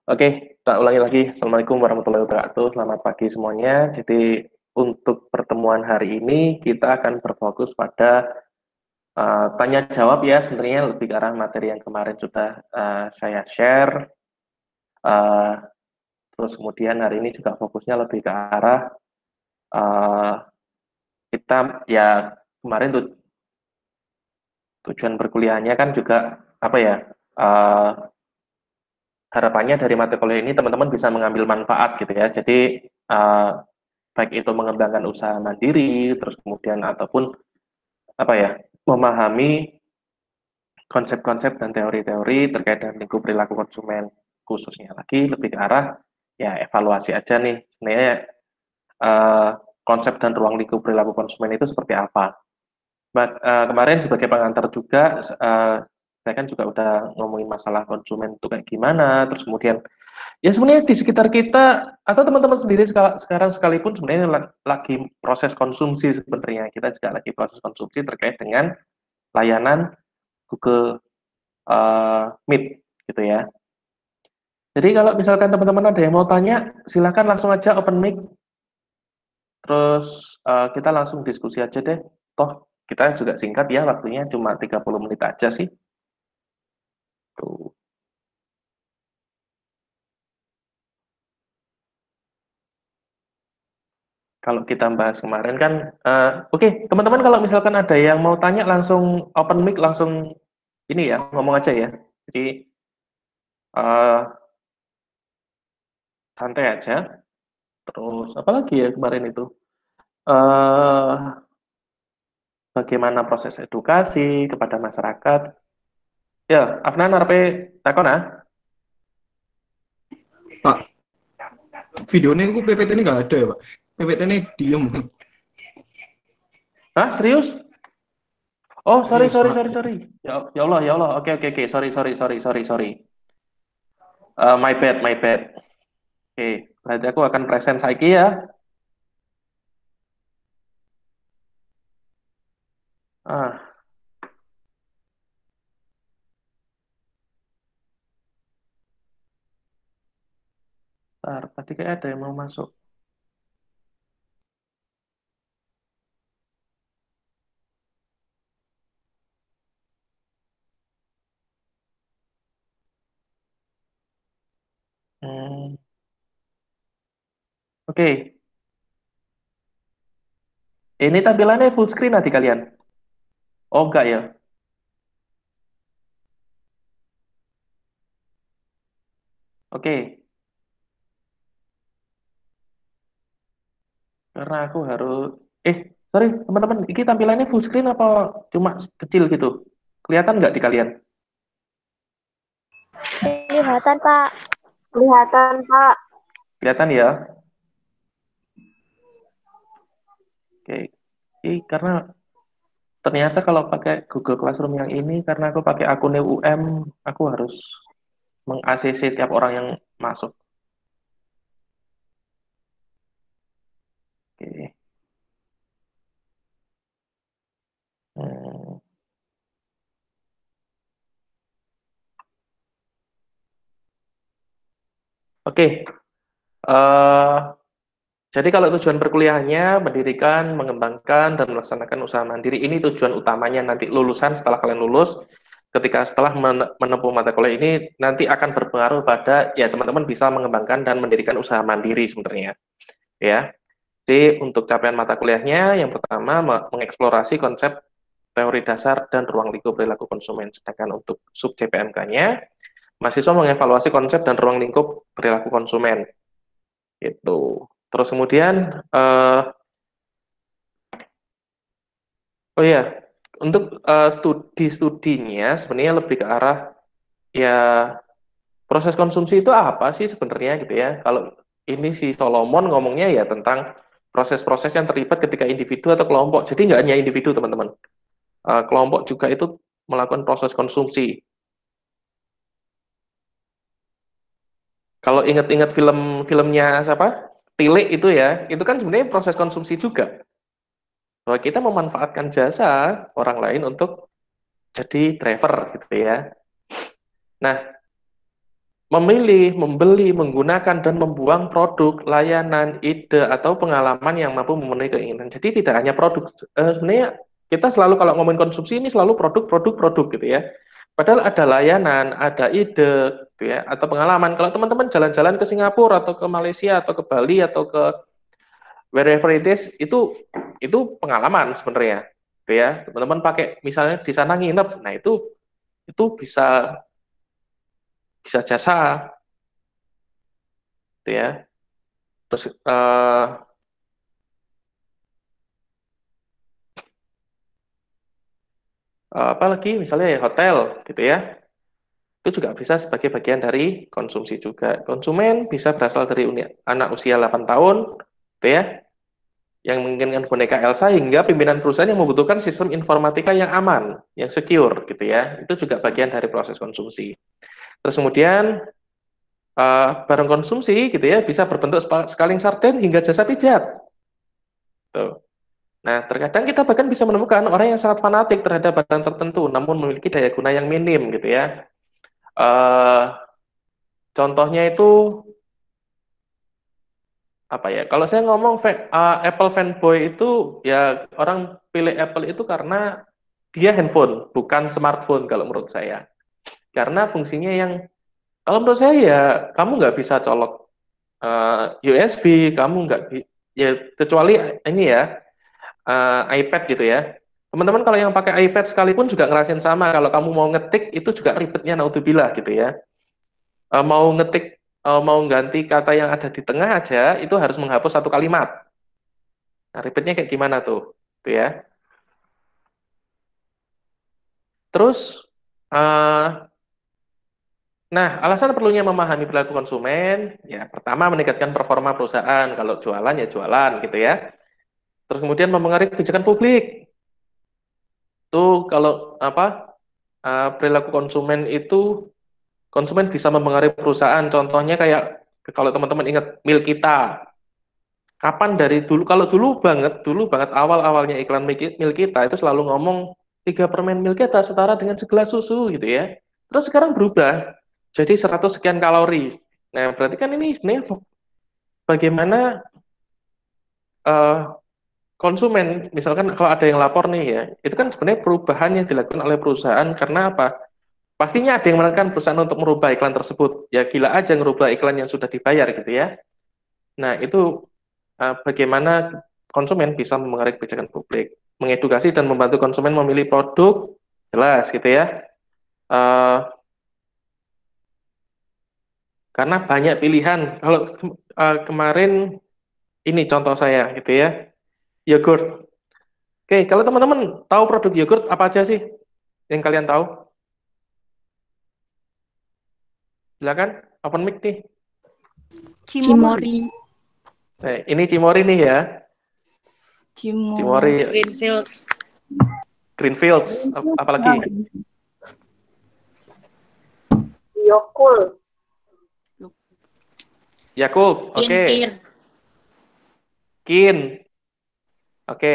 Oke, kita ulangi lagi. Assalamualaikum warahmatullahi wabarakatuh. Selamat pagi semuanya. Jadi untuk pertemuan hari ini kita akan berfokus pada tanya jawab ya. Sebenarnya lebih ke arah materi yang kemarin sudah saya share. Uh, Terus kemudian hari ini juga fokusnya lebih ke arah uh, kita ya kemarin tujuan berkuliahnya kan juga apa ya? Harapannya dari mata kuliah ini teman-teman bisa mengambil manfaat gitu ya. Jadi baik itu mengembangkan usaha mandiri, terus kemudian ataupun apa ya, memahami konsep-konsep dan teori-teori terkait dengan lingkup perilaku konsumen, khususnya lagi lebih ke arah ya evaluasi aja nih sebenarnya eh, konsep dan ruang lingkup perilaku konsumen itu seperti apa. Kemarin sebagai pengantar juga saya kan juga udah ngomongin masalah konsumen itu kayak gimana, terus kemudian ya sebenarnya di sekitar kita atau teman-teman sendiri sekarang sekalipun sebenarnya lagi proses konsumsi sebenarnya. Kita juga lagi proses konsumsi terkait dengan layanan Google Meet gitu ya. Jadi kalau misalkan teman-teman ada yang mau tanya, silakan langsung aja open mic, terus kita langsung diskusi aja deh. Toh kita juga singkat ya, waktunya cuma 30 menit aja sih. Tuh. Kalau kita bahas kemarin kan, oke, teman-teman kalau misalkan ada yang mau tanya langsung open mic, langsung ini ya, ngomong aja ya. Jadi uh, santai aja. Terus apa lagi ya kemarin itu? uh, Bagaimana proses edukasi kepada masyarakat? Ya, Afnan arep takon ah? Pak, videonya aku PPT ini nggak ada ya Pak. PPT ini diem. Hah, serius? Oh, sorry, Serius sorry, Pak. sorry, sorry. Ya, ya Allah, ya Allah. Oke, oke, oke. Sorry, sorry, sorry, sorry, sorry. My bad, my bad. Oke, berarti aku akan present saiki ya. Ah, ntar, tadi kayak ada yang mau masuk. Hmm, oke, ini tampilannya full screen nanti kalian. Oh, enggak ya? Oke, karena aku harus... sorry, teman-teman. Ini tampilannya full screen apa cuma kecil gitu? Kelihatan nggak di kalian? Kelihatan, Pak. Kelihatan, Pak. Kelihatan ya? Oke. Karena ternyata kalau pakai Google Classroom yang ini, karena aku pakai akun UM, aku harus meng-ACC tiap orang yang masuk. Oke. Hmm. Oke. Eh, jadi kalau tujuan perkuliahannya mendirikan, mengembangkan, dan melaksanakan usaha mandiri, ini tujuan utamanya nanti lulusan setelah kalian lulus, ketika setelah menempuh mata kuliah ini nanti akan berpengaruh pada ya teman-teman bisa mengembangkan dan mendirikan usaha mandiri sebenarnya. Ya. Jadi untuk capaian mata kuliahnya yang pertama mengeksplorasi konsep teori dasar dan ruang lingkup perilaku konsumen. Sedangkan untuk sub CPMK-nya, mahasiswa mengevaluasi konsep dan ruang lingkup perilaku konsumen. Gitu. Terus kemudian, oh ya, untuk studi-studinya sebenarnya lebih ke arah ya proses konsumsi itu apa sih sebenarnya gitu ya. Kalau ini si Solomon ngomongnya ya tentang proses-proses yang terlibat ketika individu atau kelompok. Jadi nggak hanya individu teman-teman. Kelompok juga itu melakukan proses konsumsi. Kalau ingat-ingat film-filmnya siapa? Tilik itu ya, itu kan sebenarnya proses konsumsi juga. Bahwa kita memanfaatkan jasa orang lain untuk jadi driver gitu ya. Nah, memilih, membeli, menggunakan, dan membuang produk, layanan, ide, atau pengalaman yang mampu memenuhi keinginan. Jadi tidak hanya produk. Sebenarnya kita selalu kalau ngomongin konsumsi ini selalu produk gitu ya. Padahal ada layanan, ada ide, gitu ya, atau pengalaman. Kalau teman-teman jalan-jalan ke Singapura atau ke Malaysia atau ke Bali atau ke wherever it is, itu pengalaman sebenarnya, gitu ya. Teman-teman pakai misalnya di sana nginep, nah itu bisa jasa, gitu ya. Terus apa lagi misalnya ya hotel gitu ya, itu juga bisa sebagai bagian dari konsumsi juga. Konsumen bisa berasal dari anak usia 8 tahun gitu ya, yang menginginkan boneka Elsa hingga pimpinan perusahaan yang membutuhkan sistem informatika yang aman, yang secure gitu ya. Itu juga bagian dari proses konsumsi. Terus kemudian barang konsumsi gitu ya bisa berbentuk scaling sarden hingga jasa pijat. Tuh. Nah, terkadang kita bahkan bisa menemukan orang yang sangat fanatik terhadap barang tertentu, namun memiliki daya guna yang minim, gitu ya. Contohnya itu apa ya? Kalau saya ngomong Apple fanboy itu ya orang pilih Apple itu karena dia handphone, bukan smartphone kalau menurut saya. Karena fungsinya yang kalau menurut saya ya kamu nggak bisa colok USB, kamu nggak ya kecuali ini ya iPad gitu ya. Teman-teman kalau yang pakai iPad sekalipun juga ngerasain sama. Kalau kamu mau ngetik itu juga ribetnya naudzubillah gitu ya. Mau ngetik, mau ganti kata yang ada di tengah aja itu harus menghapus satu kalimat. Nah, ribetnya kayak gimana tuh? Gitu ya. Terus, nah alasan perlunya memahami perilaku konsumen, ya pertama meningkatkan performa perusahaan. Kalau jualan ya jualan gitu ya. Terus kemudian mempengaruhi kebijakan publik. Tuh kalau apa perilaku konsumen itu konsumen bisa mempengaruhi perusahaan. Contohnya kayak kalau teman-teman ingat mil kita. Kapan dari dulu, kalau dulu banget awal-awalnya iklan mil kita itu selalu ngomong 3 permen mil kita setara dengan segelas susu gitu ya. Terus sekarang berubah jadi 100 sekian kalori. Nah, berarti kan ini sebenarnya bagaimana konsumen, misalkan kalau ada yang lapor nih ya, itu kan sebenarnya perubahan yang dilakukan oleh perusahaan karena apa? Pastinya ada yang menekan perusahaan untuk merubah iklan tersebut. Ya gila aja ngerubah iklan yang sudah dibayar gitu ya. Nah, itu bagaimana konsumen bisa memengaruhi kebijakan publik, mengedukasi dan membantu konsumen memilih produk, jelas gitu ya. Karena banyak pilihan. Kalau kemarin ini contoh saya gitu ya, yogurt. Oke, kalau teman-teman tahu produk yogurt apa aja sih yang kalian tahu? Silakan, open mic nih. Cimory. Ini Cimory nih ya. Cimory. Greenfields. Apalagi? Yakult. Oke. Kin. Oke.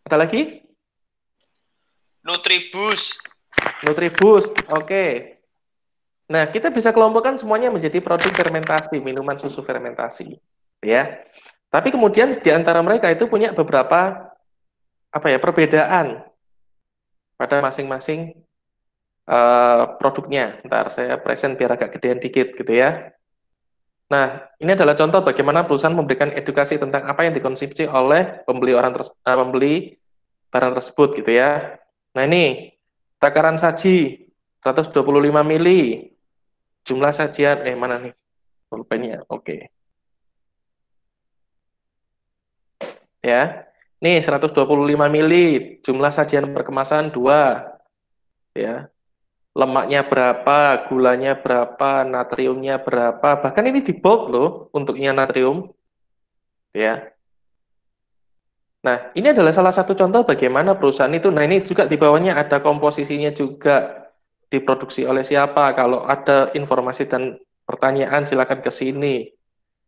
Ada lagi? Nutribus. Oke. Nah, kita bisa kelompokkan semuanya menjadi produk fermentasi, minuman susu fermentasi, ya. Tapi kemudian di antara mereka itu punya beberapa perbedaan pada masing-masing produknya. Ntar saya present biar agak gedean dikit gitu ya. Nah, ini adalah contoh bagaimana perusahaan memberikan edukasi tentang apa yang dikonsumsi oleh pembeli barang tersebut gitu ya. Nah, ini takaran saji 125 mili. Jumlah sajian mana nih? Pulpennya. Oke. Ya. Nih 125 mili, jumlah sajian per kemasan 2. Ya. Lemaknya berapa, gulanya berapa, natriumnya berapa. Bahkan ini di bulk loh untuknya natrium. Ya. Nah, ini adalah salah satu contoh bagaimana perusahaan itu. Nah, ini juga di bawahnya ada komposisinya juga. Diproduksi oleh siapa? Kalau ada informasi dan pertanyaan silakan ke sini.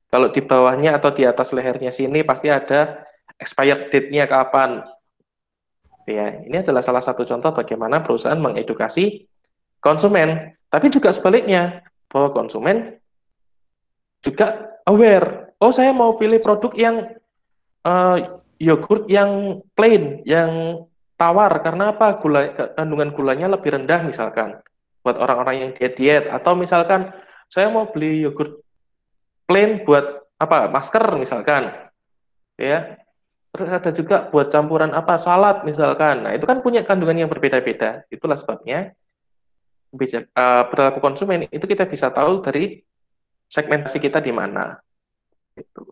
Kalau di bawahnya atau di atas lehernya sini pasti ada expired date-nya kapan. Ya, ini adalah salah satu contoh bagaimana perusahaan mengedukasi konsumen. Tapi juga sebaliknya, bahwa konsumen juga aware. Oh, saya mau pilih produk yang eh, yogurt yang plain, yang tawar. Karena apa? Kandungan gulanya lebih rendah misalkan. Buat orang-orang yang diet-diet. Atau misalkan saya mau beli yogurt plain buat apa? Masker misalkan. Ya. Terus ada juga buat campuran apa? Salad misalkan. Nah, itu kan punya kandungan yang berbeda-beda. Itulah sebabnya perilaku konsumen itu kita bisa tahu dari segmentasi kita di mana. Gitu.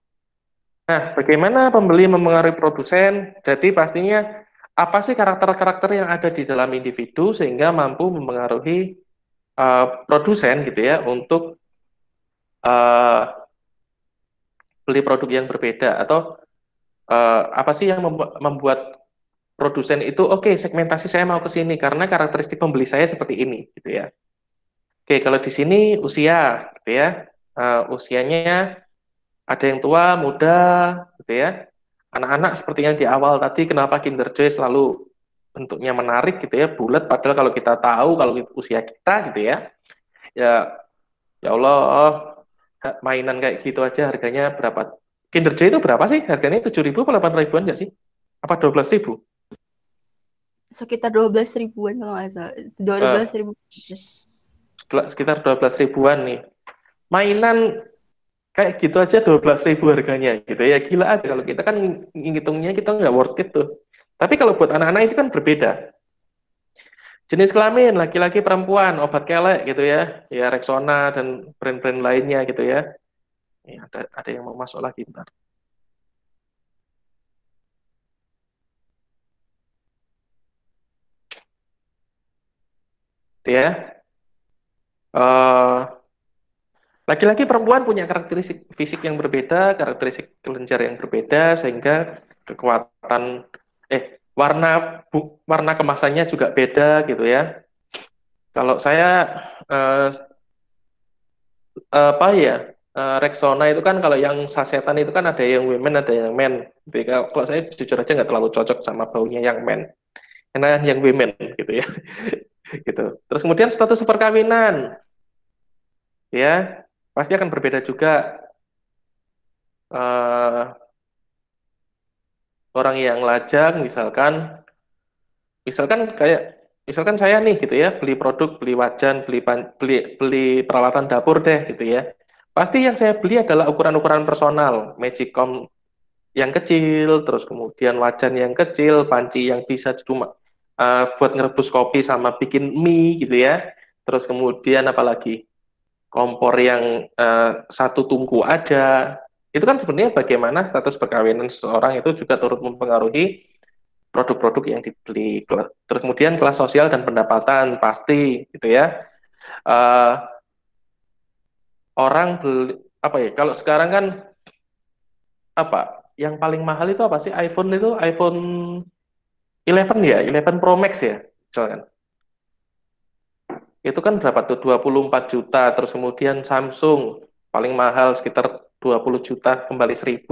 Nah, bagaimana pembeli memengaruhi produsen? Jadi pastinya apa sih karakter-karakter yang ada di dalam individu sehingga mampu memengaruhi produsen gitu ya untuk uh, beli produk yang berbeda atau apa sih yang membuat produsen itu oke, segmentasi saya mau ke sini karena karakteristik pembeli saya seperti ini gitu ya. Oke, kalau di sini usia gitu ya. Usianya ada yang tua, muda gitu ya. Anak-anak seperti yang di awal tadi, kenapa Kinder Joy selalu bentuknya menarik gitu ya, bulat, padahal kalau kita tahu kalau usia kita gitu ya, ya ya Allah, mainan kayak gitu aja harganya berapa? Kinder Joy itu berapa sih? Harganya 7.000 atau 8.000-an nggak sih? Apa 12.000? Sekitar 12 ribuan kalau nggak salah. 12 ribu. Sekitar 12 ribuan nih. Mainan kayak gitu aja 12.000 harganya gitu ya, gila aja. Kalau kita kan ngitungnya kita nggak worth it tuh. Tapi kalau buat anak-anak itu kan berbeda. Jenis kelamin, laki-laki, perempuan, obat kelek gitu ya, ya Rexona dan brand-brand lainnya gitu ya. Ya, ada yang mau masuk lagi ntar. Gitu ya. Laki-laki perempuan punya karakteristik fisik yang berbeda, karakteristik kelenjar yang berbeda, sehingga kekuatan warna kemasannya juga beda gitu ya. Kalau saya apa ya, Rexona itu kan kalau yang sasetan itu kan ada yang women ada yang men. Jadi kalau saya jujur aja nggak terlalu cocok sama baunya yang men, karena yang women gitu ya. Gitu. Terus kemudian status perkawinan, ya pasti akan berbeda juga. Uh, Orang yang lajang misalkan saya nih gitu ya, beli produk, beli wajan, beli peralatan dapur deh gitu ya. Pasti yang saya beli adalah ukuran-ukuran personal, Magicom yang kecil, terus kemudian wajan yang kecil, panci yang bisa cuma buat ngerebus kopi sama bikin mie gitu ya. Terus kemudian apalagi kompor yang satu tungku aja. Itu kan sebenarnya bagaimana status perkawinan seseorang itu juga turut mempengaruhi produk-produk yang dibeli. Terus kemudian kelas sosial dan pendapatan pasti gitu ya. Uh, Orang beli apa ya? Kalau sekarang kan apa? Yang paling mahal itu apa sih? iPhone itu iPhone 11 ya, 11 Pro Max ya, misalkan. Itu kan berapa tuh? 24 juta. Terus kemudian Samsung paling mahal sekitar 20 juta kembali 1.000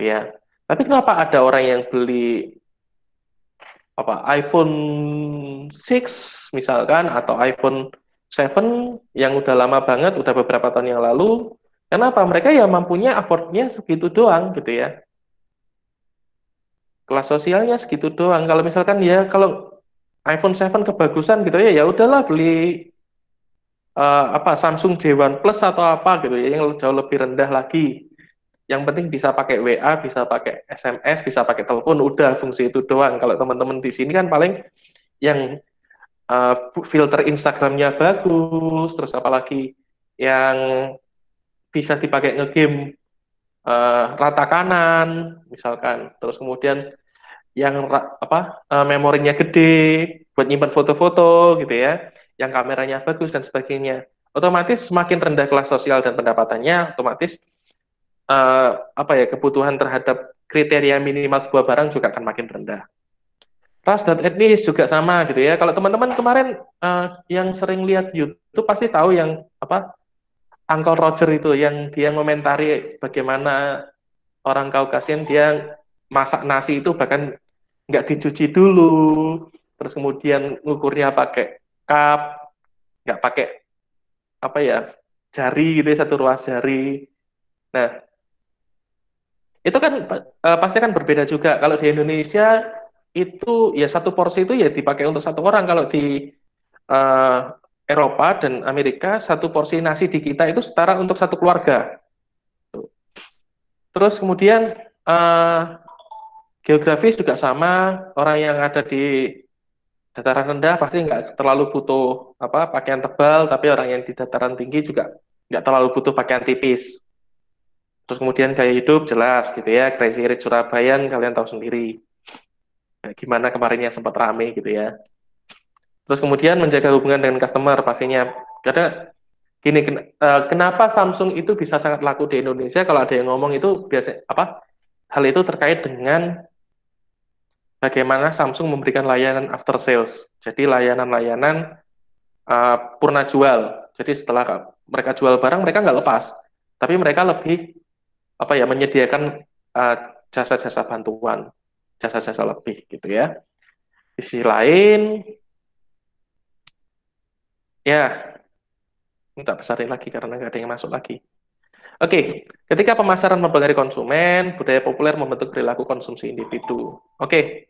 ya. Tapi kenapa ada orang yang beli apa iPhone 6 misalkan atau iPhone 7 yang udah lama banget, udah beberapa tahun yang lalu. Kenapa? Mereka ya mampunya affordnya segitu doang gitu ya. Kelas sosialnya segitu doang. Kalau misalkan ya kalau iPhone 7 kebagusan gitu ya, ya udahlah beli apa Samsung J1 Plus atau apa gitu ya yang jauh lebih rendah lagi. Yang penting bisa pakai WA, bisa pakai SMS, bisa pakai telepon, udah fungsi itu doang. Kalau teman-teman di sini kan paling yang filter Instagramnya bagus, terus apalagi yang bisa dipakai ngegame rata kanan, misalkan. Terus kemudian yang memorinya gede buat nyimpan foto-foto gitu ya, yang kameranya bagus dan sebagainya. Otomatis semakin rendah kelas sosial dan pendapatannya, otomatis kebutuhan terhadap kriteria minimal sebuah barang juga akan makin rendah. Ras dan etnis juga sama gitu ya. Kalau teman-teman kemarin yang sering lihat YouTube pasti tahu yang apa Uncle Roger itu yang dia komentari bagaimana orang Kaukasian dia masak nasi itu bahkan nggak dicuci dulu, terus kemudian ngukurnya pakai cup, nggak pakai apa ya, jari gitu ya, satu ruas jari. Nah, itu kan pasti kan berbeda juga. Kalau di Indonesia itu ya satu porsi itu ya dipakai untuk satu orang. Kalau di eh, Eropa dan Amerika satu porsi nasi di kita itu setara untuk satu keluarga. Terus kemudian geografis juga sama. Orang yang ada di dataran rendah pasti nggak terlalu butuh apa pakaian tebal, tapi orang yang di dataran tinggi juga nggak terlalu butuh pakaian tipis. Terus kemudian gaya hidup jelas gitu ya, Crazy Rich Surabayan kalian tahu sendiri. Nah, gimana kemarin yang sempat rame gitu ya. Terus kemudian menjaga hubungan dengan customer pastinya. Karena gini, kenapa Samsung itu bisa sangat laku di Indonesia? Kalau ada yang ngomong itu biasa apa? Hal itu terkait dengan bagaimana Samsung memberikan layanan after sales. Jadi layanan-layanan purna jual. Jadi setelah mereka jual barang, mereka nggak lepas, tapi mereka lebih apa ya menyediakan jasa-jasa bantuan, jasa-jasa lebih gitu ya. Di sisi lain, ya minta besarin lagi karena nggak ada yang masuk lagi. Oke, ketika pemasaran mempengaruhi konsumen, budaya populer membentuk perilaku konsumsi individu. Oke,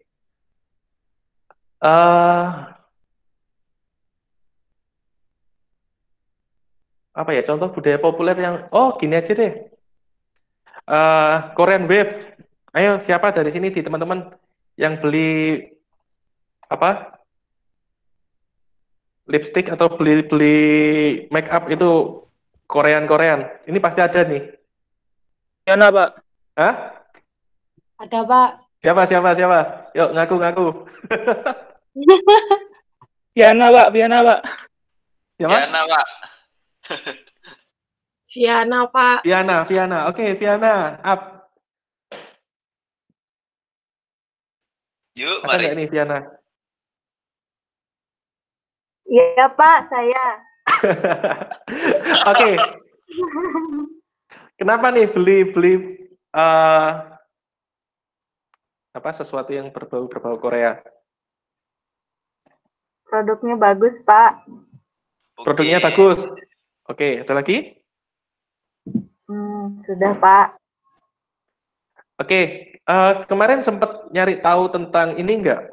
apa ya contoh budaya populer yang, oh gini aja deh, Korean Wave. Ayo siapa dari sini di teman-teman yang beli apa lipstick atau beli make up itu Korean? Ini pasti ada nih. Yana, Pak. Hah? Ada, Pak. Siapa? Yuk ngaku. Yana, Pak. Siapa? Yana, Pak. Viana, Pak. Viana. Oke, Viana. Up. Yuk, Ada nggak mari. nih Viana? Iya, Pak, saya. Oke. Kenapa nih beli apa sesuatu yang berbau Korea? Produknya bagus, Pak. Produknya Oke. bagus. Oke, ada lagi? Sudah, Pak. Oke, kemarin sempat nyari tahu tentang ini enggak?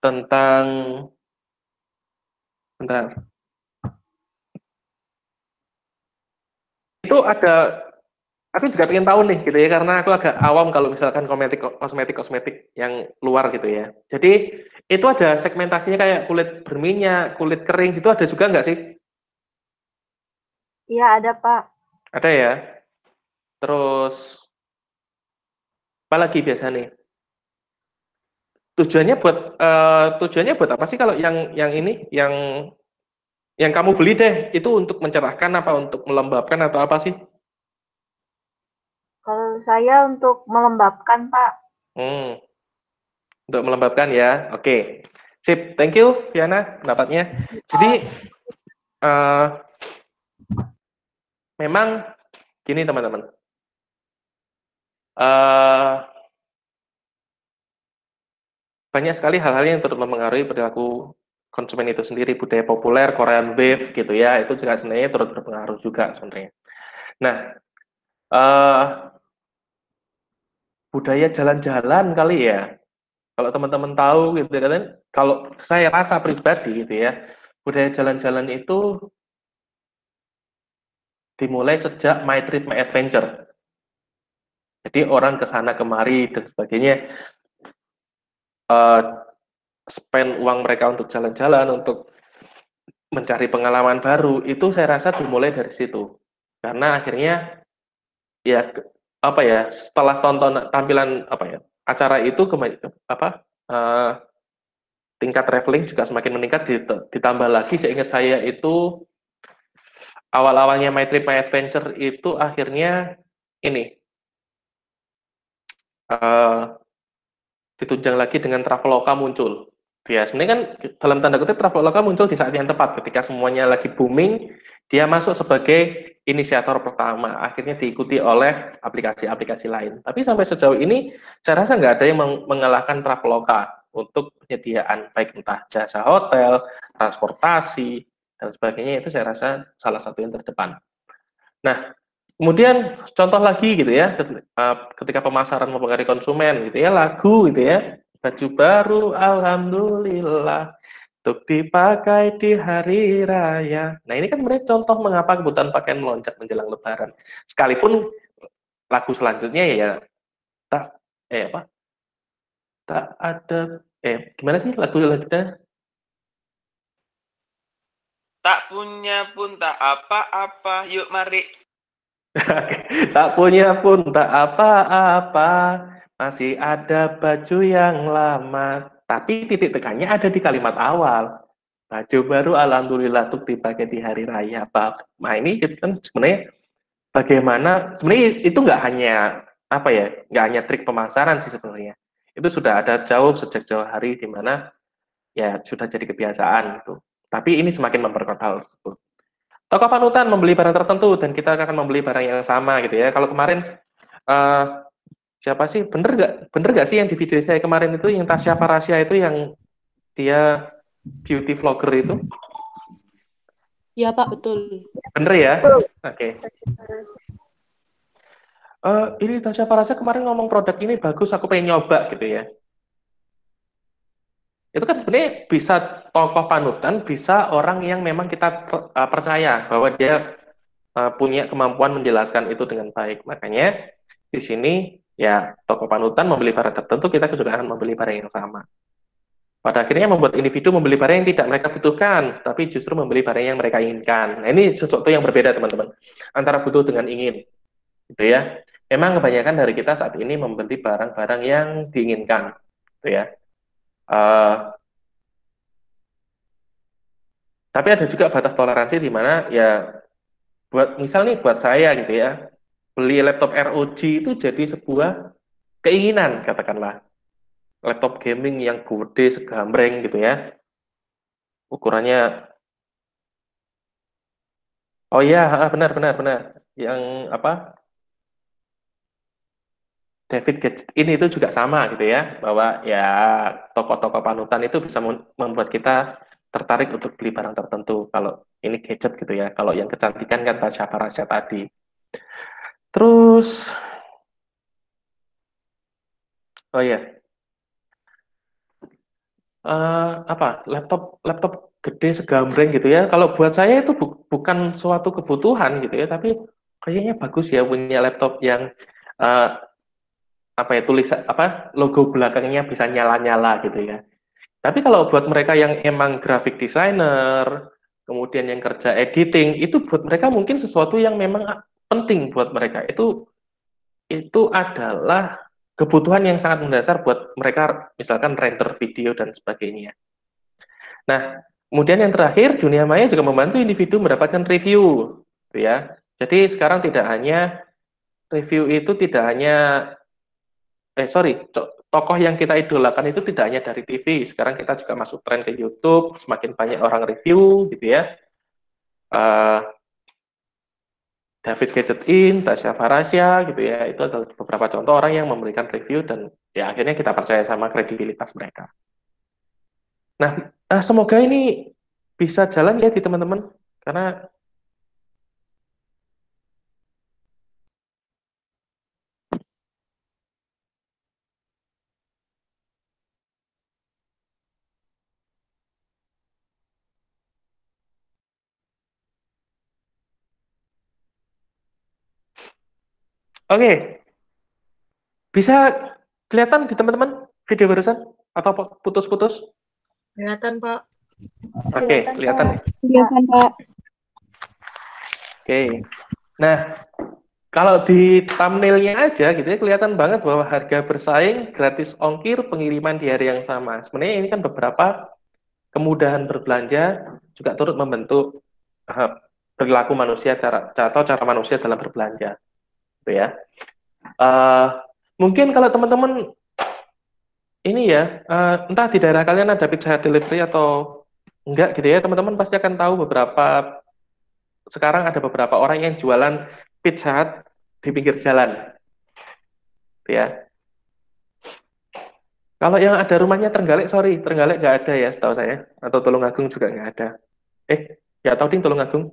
Tentang bentar. Itu ada, aku juga pengen tahu nih gitu ya, karena aku agak awam kalau misalkan kosmetik yang luar gitu ya. Jadi itu ada segmentasinya kayak kulit berminyak, kulit kering gitu ada juga nggak sih? Iya, ada, Pak. Ada ya. Terus apa lagi biasa nih? Tujuannya buat apa sih kalau yang ini yang kamu beli deh itu untuk mencerahkan apa untuk melembabkan atau apa sih? Kalau saya untuk melembabkan, Pak. Untuk melembabkan ya. Oke. Sip, thank you Viana pendapatnya. Jadi memang gini teman-teman. Banyak sekali hal-hal yang turut mempengaruhi perilaku konsumen itu sendiri, budaya populer, Korean Wave gitu ya, itu juga sebenarnya turut berpengaruh juga sebenarnya. Nah, budaya jalan-jalan kali ya, kalau teman-teman tahu gitu kan, kalau saya rasa pribadi gitu ya, budaya jalan-jalan itu dimulai sejak My Trip My Adventure. Jadi orang ke sana kemari dan sebagainya, spend uang mereka untuk jalan-jalan, untuk mencari pengalaman baru, itu saya rasa dimulai dari situ. Karena akhirnya ya apa ya, setelah tonton tampilan apa ya, acara itu tingkat traveling juga semakin meningkat, ditambah lagi seingat saya itu awal-awalnya My Trip My Adventure itu akhirnya ini ditunjang lagi dengan Traveloka muncul. Ya, sebenarnya kan dalam tanda kutip Traveloka muncul di saat yang tepat ketika semuanya lagi booming, dia masuk sebagai inisiator pertama, akhirnya diikuti oleh aplikasi-aplikasi lain. Tapi sampai sejauh ini, saya rasa nggak ada yang mengalahkan Traveloka. untuk penyediaan baik entah jasa hotel, transportasi, dan sebagainya itu saya rasa salah satu yang terdepan. Nah, kemudian contoh lagi gitu ya, ketika pemasaran mempengaruhi konsumen gitu ya, lagu gitu ya, baju baru alhamdulillah untuk dipakai di hari raya. Nah, ini kan mereka contoh mengapa kebutuhan pakaian melonjak menjelang lebaran. Sekalipun lagu selanjutnya ya tak apa? Tak ada gimana sih lagu selanjutnya? Tak punya pun tak apa-apa. Yuk mari. Tak punya pun tak apa-apa, masih ada baju yang lama. Tapi titik tekannya ada di kalimat awal. Baju baru alhamdulillah untuk dipakai di hari raya. Nah ini kan sebenarnya bagaimana, sebenarnya itu nggak hanya apa ya, nggak hanya trik pemasaran sih sebenarnya. Itu sudah ada sejak jauh hari di mana ya sudah jadi kebiasaan itu. Tapi ini semakin memperkuat hal tersebut. Toko panutan membeli barang tertentu dan kita akan membeli barang yang sama gitu ya. Kalau kemarin siapa sih bener nggak sih yang di video saya kemarin itu yang Tasya Farasya itu yang dia beauty vlogger itu? Iya Pak, betul. Bener ya? Oke. Ini Tasya Farasya kemarin ngomong produk ini bagus, aku pengen nyoba gitu ya. Itu kan sebenarnya bisa tokoh panutan, bisa orang yang memang kita percaya bahwa dia punya kemampuan menjelaskan itu dengan baik. Makanya di sini ya tokoh panutan membeli barang tertentu, kita juga akan membeli barang yang sama. Pada akhirnya membuat individu membeli barang yang tidak mereka butuhkan, tapi justru membeli barang yang mereka inginkan. Nah, ini sesuatu yang berbeda teman-teman, antara butuh dengan ingin, gitu ya. Memang kebanyakan dari kita saat ini membeli barang-barang yang diinginkan, gitu ya. Tapi ada juga batas toleransi di mana ya buat saya gitu ya, beli laptop ROG itu jadi sebuah keinginan katakanlah. Laptop gaming yang gede segambreng gitu ya. Ukurannya oh iya, benar. Yang apa? David Gadget ini itu juga sama gitu ya, bahwa ya toko-toko panutan itu bisa membuat kita tertarik untuk beli barang tertentu. Kalau ini gadget gitu ya, kalau yang kecantikan kan Tasya Farasya tadi. Terus, oh iya, laptop gede segambreng gitu ya. Kalau buat saya itu bukan suatu kebutuhan gitu ya, tapi kayaknya bagus ya punya laptop yang uh, logo belakangnya bisa nyala-nyala gitu ya. Tapi kalau buat mereka yang emang graphic designer, kemudian yang kerja editing, itu buat mereka mungkin sesuatu yang memang penting buat mereka. Itu adalah kebutuhan yang sangat mendasar buat mereka, misalkan render video dan sebagainya. Nah, kemudian yang terakhir, dunia maya juga membantu individu mendapatkan review, gitu ya. Jadi sekarang tidak hanya review itu tidak hanya tokoh yang kita idolakan itu tidak hanya dari TV. Sekarang kita juga masuk tren ke YouTube, semakin banyak orang review, gitu ya. David Gadget In, Tasya Farasya, gitu ya. Itu adalah beberapa contoh orang yang memberikan review dan ya akhirnya kita percaya sama kredibilitas mereka. Nah, semoga ini bisa jalan ya di teman-teman, karena oke. Bisa kelihatan di teman-teman video barusan atau putus-putus? Kelihatan Pak. Oke, kelihatan. Kelihatan Pak. Oke. Nah, kalau di thumbnailnya aja gitu ya kelihatan banget bahwa harga bersaing, gratis ongkir, pengiriman di hari yang sama. Sebenarnya ini kan beberapa kemudahan berbelanja juga turut membentuk perilaku manusia cara manusia dalam berbelanja, gitu ya. Mungkin kalau teman-teman ini ya, entah di daerah kalian ada Pizza Hut delivery atau enggak gitu ya, teman-teman pasti akan tahu sekarang ada beberapa orang yang jualan Pizza Hut di pinggir jalan, gitu ya. Kalau yang ada rumahnya Trenggalek, sorry, Trenggalek nggak ada ya setahu saya. Atau Tulungagung juga nggak ada. Ya tahu ding Tulungagung.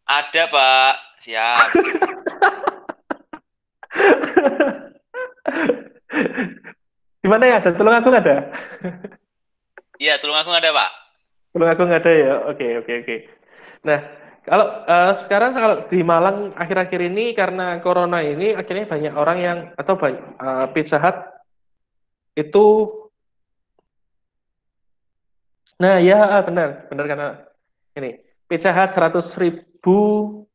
Ada, Pak. Siap. Di mana ya ada? Tulungagung ada? Iya, Tulungagung ada, Pak. Tulungagung ada ya? Oke, oke, oke. Nah, kalau sekarang kalau di Malang akhir-akhir ini karena corona ini akhirnya banyak orang yang atau Pizza Hut itu, nah ya benar karena ini Pizza Hut 100.000 4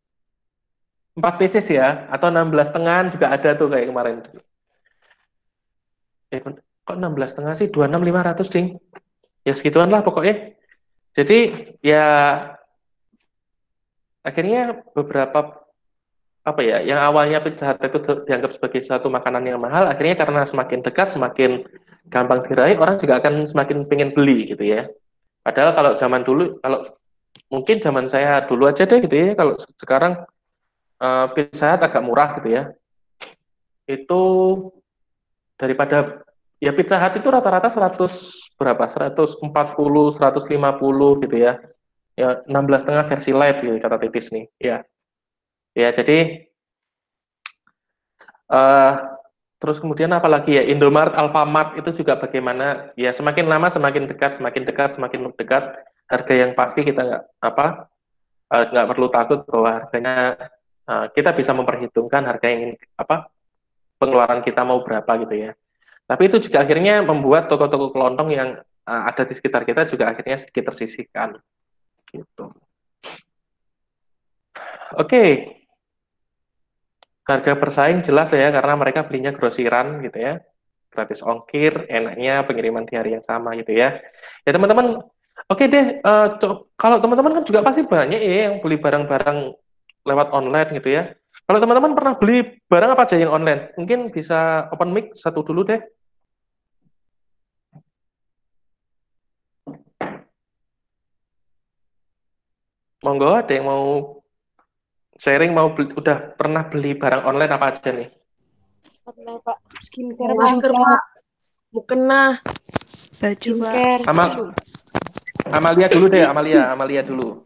pieces ya, atau 16,5 juga ada tuh kayak kemarin. Kok 16,5 sih? 26.500 ding. Ya segituan lah pokoknya. Jadi ya akhirnya beberapa apa ya, yang awalnya Pizza Hut itu dianggap sebagai satu makanan yang mahal, akhirnya karena semakin dekat, semakin gampang diraih, orang juga akan semakin pengen beli gitu ya. Padahal kalau zaman dulu, kalau mungkin zaman saya dulu aja deh gitu ya, kalau sekarang Pizza Hut agak murah gitu ya. Itu daripada ya Pizza Hut itu rata-rata 100 berapa? 140, 150 gitu ya. Ya 16,5 versi light gitu kata tipis nih. Ya. Ya jadi eh terus kemudian apalagi ya Indomaret, Alfamart itu juga bagaimana ya, semakin lama semakin dekat, semakin dekat, harga yang pasti kita nggak perlu takut bahwa harganya kita bisa memperhitungkan harga yang pengeluaran kita mau berapa gitu ya. Tapi itu juga akhirnya membuat toko-toko kelontong yang ada di sekitar kita juga akhirnya sedikit tersisihkan gitu. Oke. Harga bersaing jelas ya karena mereka belinya grosiran gitu ya. Gratis ongkir, enaknya pengiriman di hari yang sama gitu ya. Ya teman-teman, oke deh, kalau teman-teman kan juga pasti banyak ya yang beli barang-barang lewat online gitu ya. Kalau teman-teman pernah beli barang apa aja yang online? Mungkin bisa open mic satu dulu deh. Monggo, ada yang mau sharing, udah pernah beli barang online apa aja nih? Pernah, Pak. Skincare, Masker, Pak. mukena, Baju, Pak. skincare. Amalia dulu deh, Amalia dulu.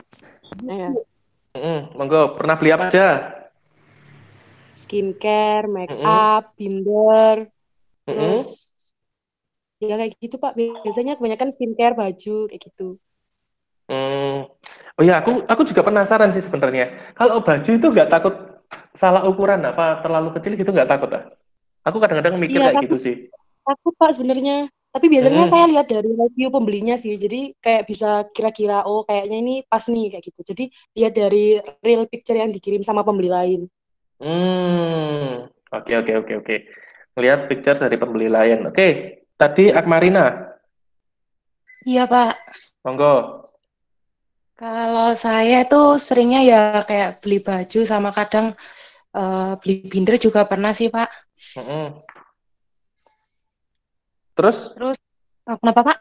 Ya. Monggo, pernah beli apa aja? Skincare, make up, binder, Mm-mm. terus ya kayak gitu, Pak. Biasanya kebanyakan skincare, baju kayak gitu. Oh ya, aku juga penasaran sih sebenarnya. Kalau baju itu nggak takut salah ukuran apa terlalu kecil gitu, nggak takut ah? Aku kadang-kadang mikir Iya, kayak gitu sih. takut, Pak, sebenarnya. Tapi biasanya saya lihat dari review pembelinya sih. Jadi kayak bisa kira-kira, oh kayaknya ini pas nih kayak gitu. Jadi lihat dari real picture yang dikirim sama pembeli lain. Oke. Lihat picture dari pembeli lain. Oke, tadi Akmarina, Iya, Pak. monggo. Kalau saya tuh seringnya ya kayak beli baju sama kadang beli binder juga pernah sih, Pak. Mm-mm. Terus Kenapa, Pak?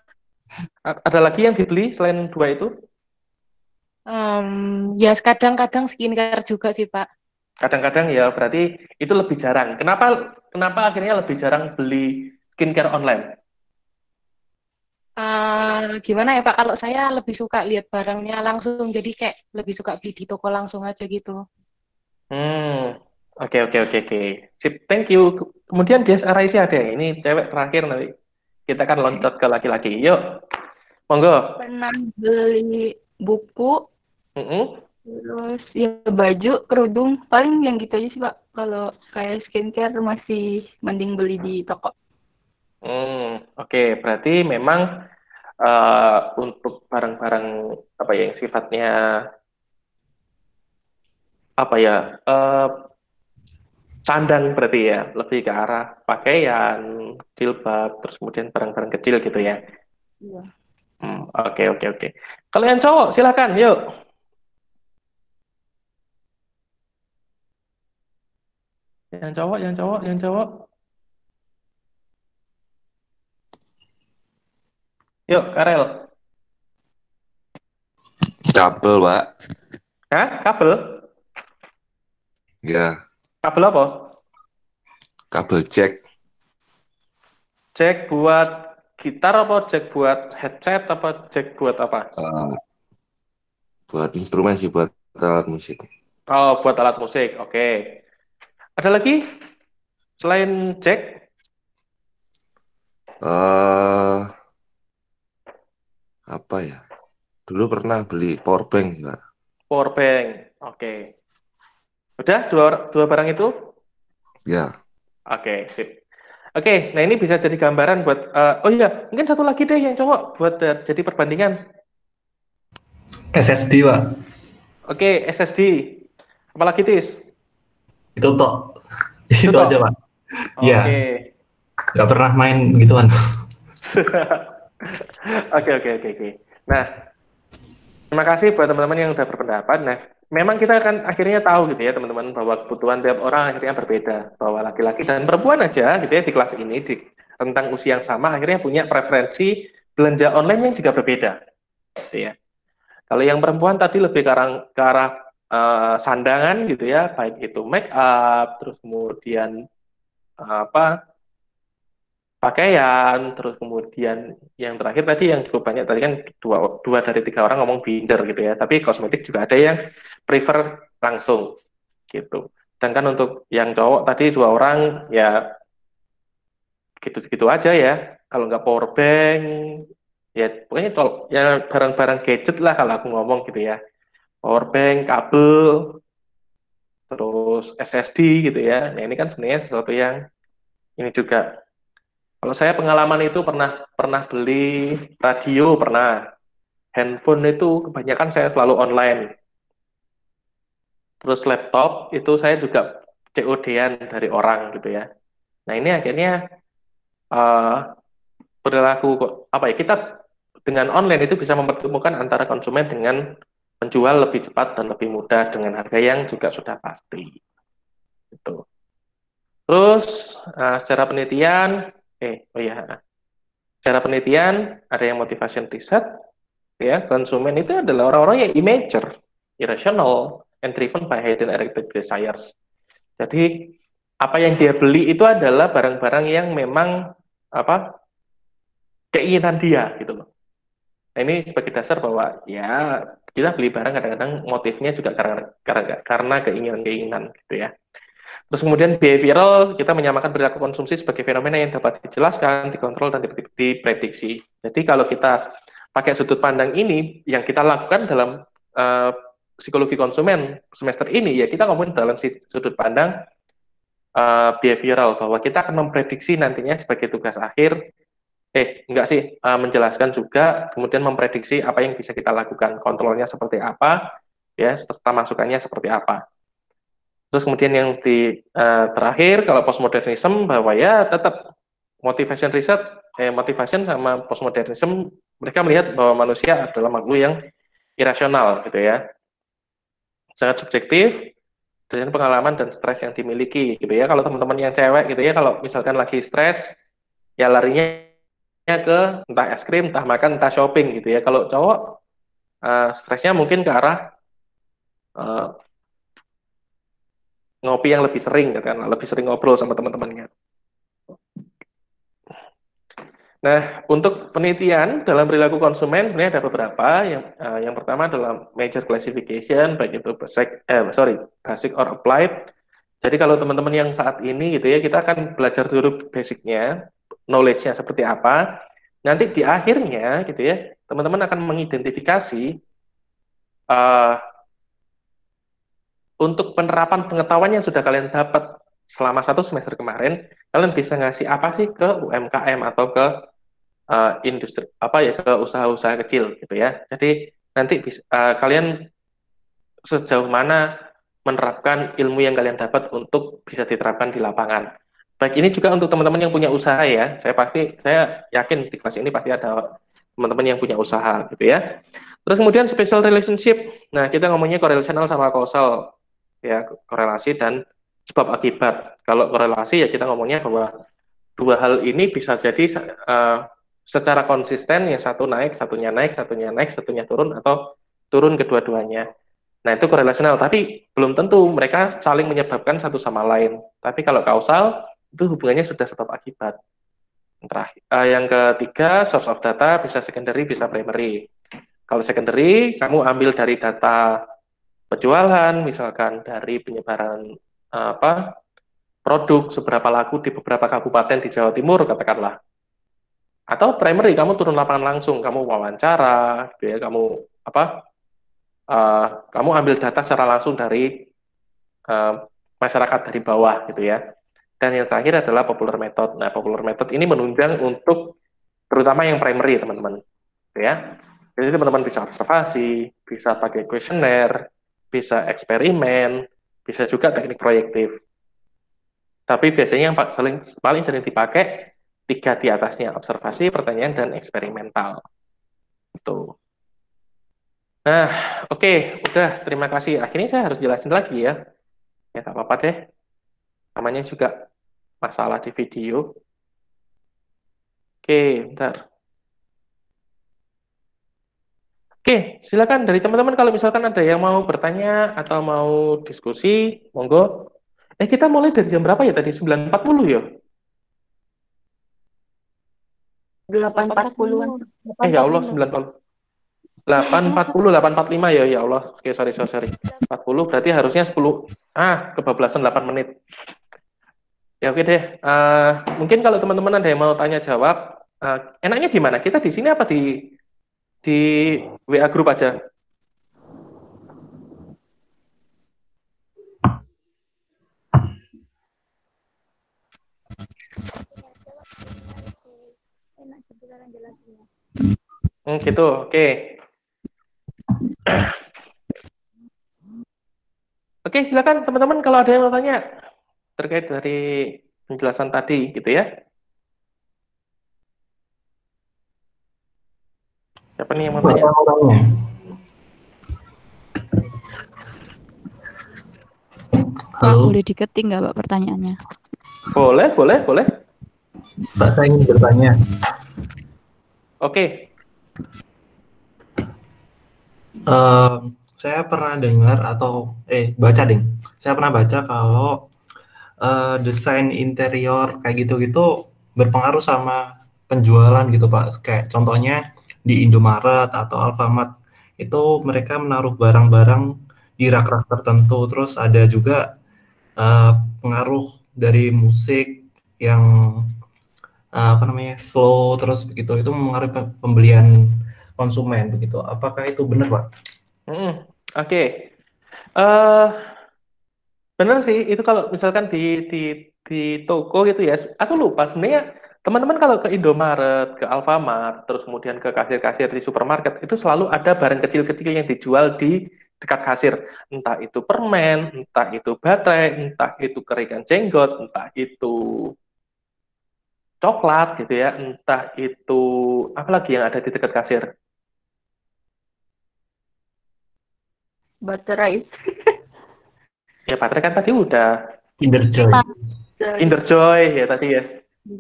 ada lagi yang dibeli selain dua itu? Ya kadang-kadang skincare juga sih, Pak. Kadang-kadang ya, berarti itu lebih jarang. Kenapa akhirnya lebih jarang beli skincare online? Gimana ya, Pak? Kalau saya lebih suka lihat barangnya langsung, jadi kayak lebih suka beli di toko langsung aja gitu. Oke. Sip, thank you. Kemudian Des Araisi ada yang ini cewek terakhir nanti. Kita kan loncat ke laki-laki. Yuk, monggo. Pernah beli buku, terus ya baju, kerudung, paling yang gitu aja sih Pak. Kalau kayak skincare masih mending beli di toko. Oke. Berarti memang untuk barang-barang apa ya yang sifatnya apa ya sandang berarti ya, lebih ke arah pakaian, jilbab, terus kemudian barang-barang kecil gitu ya. Iya. Oke. Kalau yang cowok silakan, yuk. Yang cowok. Yuk, Karel. Kabel, Pak. Hah? Kabel? Ya, Kabel apa? kabel jack. jack buat gitar apa jack buat headset apa jack buat apa? Buat instrumen sih, buat alat musik. Oh, buat alat musik. Oke. Ada lagi selain jack? Apa ya? Dulu pernah beli power bank juga. Power bank. Oke. Udah dua barang itu? Ya. Oke, sip. Oke, nah ini bisa jadi gambaran buat oh iya, mungkin satu lagi deh yang cowok buat jadi perbandingan. SSD, Pak. Oke, SSD. Apalagi Tis? Itu tok. Itu tok? aja, Pak. Iya. Oke. Nggak pernah main gituan. Oke. Nah, terima kasih buat teman-teman yang udah berpendapat. Nah, memang kita akan akhirnya tahu gitu ya teman-teman bahwa kebutuhan tiap orang akhirnya berbeda. Bahwa laki-laki dan perempuan aja gitu ya di kelas ini di tentang usia yang sama akhirnya punya preferensi belanja online yang juga berbeda. Gitu ya. Kalau yang perempuan tadi lebih ke arah sandangan gitu ya, baik itu make up, terus kemudian pakaian, terus kemudian yang terakhir tadi yang cukup banyak tadi kan dua dari 3 orang ngomong binder gitu ya, tapi kosmetik juga ada yang prefer langsung gitu. Sedangkan untuk yang cowok tadi 2 orang ya gitu-gitu aja ya, kalau nggak power bank ya pokoknya ya barang-barang gadget lah kalau aku ngomong gitu ya, power bank, kabel, terus SSD gitu ya. Nah ini kan sebenarnya sesuatu yang ini juga. Kalau saya pengalaman itu pernah beli radio, pernah. Handphone itu kebanyakan saya selalu online. Terus laptop itu saya juga COD-an dari orang gitu ya. Nah ini akhirnya perilaku apa ya, kita dengan online itu bisa mempertemukan antara konsumen dengan penjual lebih cepat dan lebih mudah dengan harga yang juga sudah pasti. Gitu. Terus secara penelitian secara penelitian ada yang motivation riset ya, konsumen itu adalah orang-orang yang immature, irrational, and driven by hidden erected desires. Jadi apa yang dia beli itu adalah barang-barang yang memang keinginan dia gitu loh. Nah, ini sebagai dasar bahwa ya kita beli barang kadang-kadang motifnya juga karena keinginan-keinginan gitu ya. Terus kemudian behavioral, kita menyamakan perilaku konsumsi sebagai fenomena yang dapat dijelaskan, dikontrol, dan diprediksi. Jadi kalau kita pakai sudut pandang ini, yang kita lakukan dalam psikologi konsumen semester ini, ya kita ngomongin dalam sudut pandang behavioral, bahwa kita akan memprediksi nantinya sebagai tugas akhir, menjelaskan juga, kemudian memprediksi apa yang bisa kita lakukan, kontrolnya seperti apa, ya, serta masukannya seperti apa. Terus kemudian yang terakhir, kalau postmodernism, bahwa ya tetap motivation riset, motivation sama postmodernism, mereka melihat bahwa manusia adalah makhluk yang irasional gitu ya, sangat subjektif dengan pengalaman dan stres yang dimiliki gitu ya. Kalau teman-teman yang cewek gitu ya, kalau misalkan lagi stres, ya larinya ke entah es krim, entah makan, entah shopping gitu ya. Kalau cowok stresnya mungkin ke arah ngopi yang lebih sering kan, lebih sering ngobrol sama teman-temannya. Nah, untuk penelitian dalam perilaku konsumen sebenarnya ada beberapa. Yang pertama adalah major classification, baik itu basic or applied. Jadi kalau teman-teman yang saat ini gitu ya, kita akan belajar dulu basicnya, knowledge-nya seperti apa. Nanti di akhirnya gitu ya, teman-teman akan mengidentifikasi untuk penerapan pengetahuan yang sudah kalian dapat selama 1 semester kemarin, kalian bisa ngasih apa sih ke UMKM atau ke industri ke usaha-usaha kecil gitu ya. Jadi nanti kalian sejauh mana menerapkan ilmu yang kalian dapat untuk bisa diterapkan di lapangan. Baik ini juga untuk teman-teman yang punya usaha ya. Saya yakin di kelas ini pasti ada teman-teman yang punya usaha gitu ya. Terus kemudian special relationship. Nah, kita ngomongnya correlational sama causal. Ya, korelasi dan sebab akibat. Kalau korelasi ya kita ngomongnya bahwa 2 hal ini bisa jadi secara konsisten, yang satu naik, satunya naik, satunya turun, atau turun kedua-duanya. Nah itu korelasional, tapi belum tentu mereka saling menyebabkan satu sama lain. Tapi kalau kausal itu hubungannya sudah sebab akibat. Yang ketiga, source of data bisa secondary, bisa primary. Kalau secondary, kamu ambil dari data penjualan, misalkan dari penyebaran produk seberapa laku di beberapa kabupaten di Jawa Timur, katakanlah. Atau primary, kamu turun lapangan langsung, kamu wawancara, gitu ya, kamu ambil data secara langsung dari masyarakat dari bawah, gitu ya. Dan yang terakhir adalah popular method. Nah, popular method ini menunjang untuk terutama yang primary, teman-teman. Ya. Jadi teman-teman bisa observasi, bisa pakai kuesioner, bisa eksperimen, bisa juga teknik proyektif. Tapi biasanya yang paling sering dipakai 3 di atasnya, observasi, pertanyaan, dan eksperimental. Tuh. Nah, oke, udah, terima kasih. Akhirnya saya harus jelasin lagi ya. Ya, nggak apa-apa deh. Namanya juga masalah di video. Oke, bentar. Oke, silakan dari teman-teman kalau misalkan ada yang mau bertanya atau mau diskusi, monggo. Kita mulai dari jam berapa ya tadi? 9.40 ya? 8.40-an. Ya Allah, 9.40. 8.40, 8.45 ya, ya Allah. Oke, sorry. 40 berarti harusnya 10. Kebablasan 8 menit. Ya oke deh. Mungkin kalau teman-teman ada yang mau tanya jawab, enaknya di mana? Kita di sini apa di WA grup aja? Gitu, oke. Oke, silakan teman-teman kalau ada yang mau tanya terkait dari penjelasan tadi, gitu ya. Siapa nih yang mau tanya? Pak, boleh diketik nggak Pak pertanyaannya? Boleh. Mbak, saya ingin bertanya. Oke. Saya pernah dengar atau baca deh. Saya pernah baca kalau desain interior kayak gitu-gitu berpengaruh sama penjualan gitu Pak. Kayak contohnya di Indomaret atau Alfamart itu mereka menaruh barang-barang di rak-rak tertentu. Terus ada juga pengaruh dari musik yang slow terus begitu, itu mengaruhi pembelian konsumen begitu. Apakah itu benar Pak? Oke. Benar sih, itu kalau misalkan di toko gitu ya, aku lupa sebenarnya teman-teman kalau ke Indomaret, ke Alfamart, terus kemudian ke kasir-kasir di supermarket, itu selalu ada barang kecil-kecil yang dijual di dekat kasir. Entah itu permen, entah itu baterai, entah itu keringan jenggot, entah itu coklat gitu ya, entah itu apa lagi yang ada di dekat kasir. Baterai. Ya baterai kan tadi udah. Kinder Joy ya tadi ya.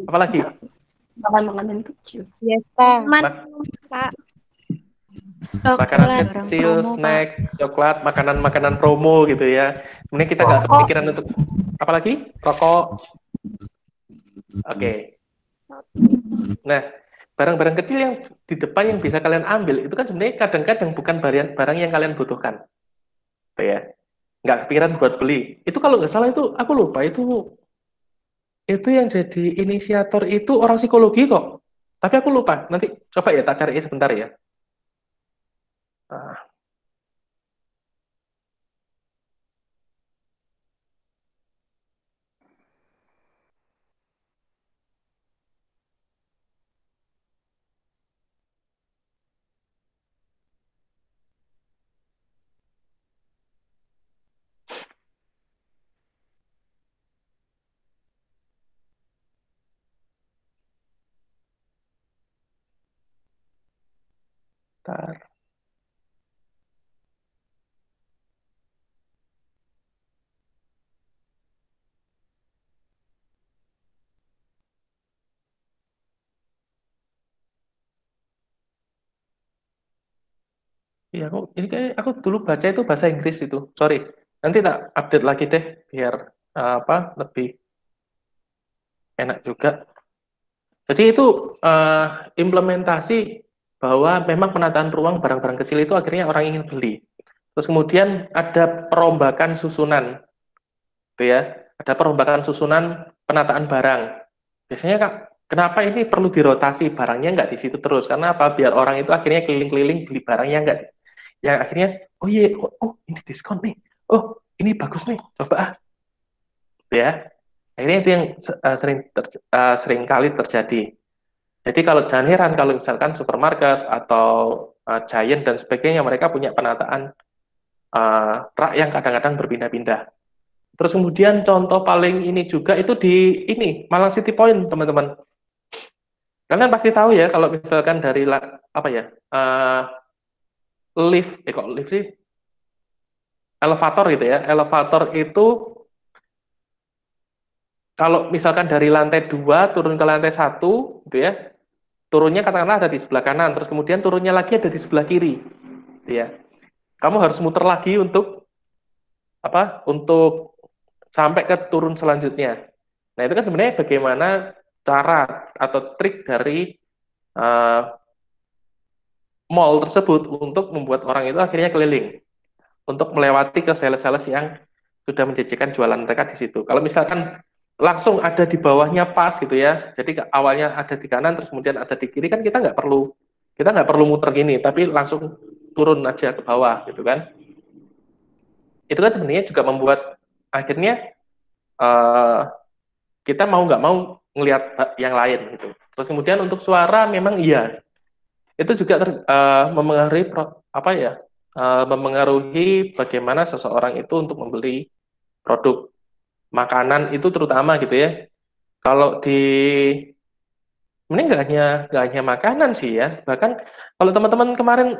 Apa lagi? Makanan kecil. Yes, Pak. Pak. Makanan kecil, promo, snack, coklat, makanan promo gitu ya. Kemudian kita nggak kepikiran untuk apa lagi? Rokok. Oke. Nah, barang-barang kecil yang di depan yang bisa kalian ambil itu kan sebenarnya kadang-kadang bukan barang yang kalian butuhkan, gitu ya. Nggak kepikiran buat beli. Itu kalau nggak salah itu aku lupa itu yang jadi inisiator itu orang psikologi kok. Tapi aku lupa. Nanti coba ya tak cari sebentar ya. Bentar. Iya, ini kayak aku dulu baca itu bahasa Inggris itu. Sorry. Nanti tak update lagi deh biar lebih enak juga. Jadi itu implementasi bahwa memang penataan ruang barang-barang kecil itu akhirnya orang ingin beli. Terus kemudian ada perombakan susunan, gitu ya. Ada perombakan susunan penataan barang. Biasanya Kak, kenapa ini perlu dirotasi barangnya nggak di situ terus? Karena apa? Biar orang itu akhirnya keliling-keliling beli barangnya nggak, yang akhirnya oh iya, oh ini diskon nih, oh ini bagus nih, coba ya. Akhirnya itu yang sering kali terjadi. Jadi kalau jangan heran kalau misalkan supermarket atau Giant dan sebagainya mereka punya penataan rak yang kadang-kadang berpindah-pindah. Terus kemudian contoh paling ini juga itu di ini Malang City Point, teman-teman. Kalian pasti tahu ya kalau misalkan dari apa ya lift, kok lift sih, elevator gitu ya. Elevator itu kalau misalkan dari lantai 2 turun ke lantai 1 gitu ya, turunnya katakanlah ada di sebelah kanan, terus kemudian turunnya lagi ada di sebelah kiri, gitu ya. Kamu harus muter lagi untuk apa? Untuk sampai ke turun selanjutnya. Nah itu kan sebenarnya bagaimana cara atau trik dari mall tersebut untuk membuat orang itu akhirnya keliling, untuk melewati ke sales-sales yang sudah menjajakan jualan mereka di situ. Kalau misalkan langsung ada di bawahnya pas gitu ya, jadi awalnya ada di kanan terus kemudian ada di kiri, kan kita nggak perlu muter gini, tapi langsung turun aja ke bawah gitu kan. Itu kan sebenarnya juga membuat akhirnya kita mau nggak mau ngelihat yang lain gitu. Terus kemudian untuk suara memang iya, itu juga memengaruhi memengaruhi bagaimana seseorang itu untuk membeli produk makanan itu terutama gitu ya. Kalau ini nggak hanya makanan sih ya, bahkan kalau teman-teman kemarin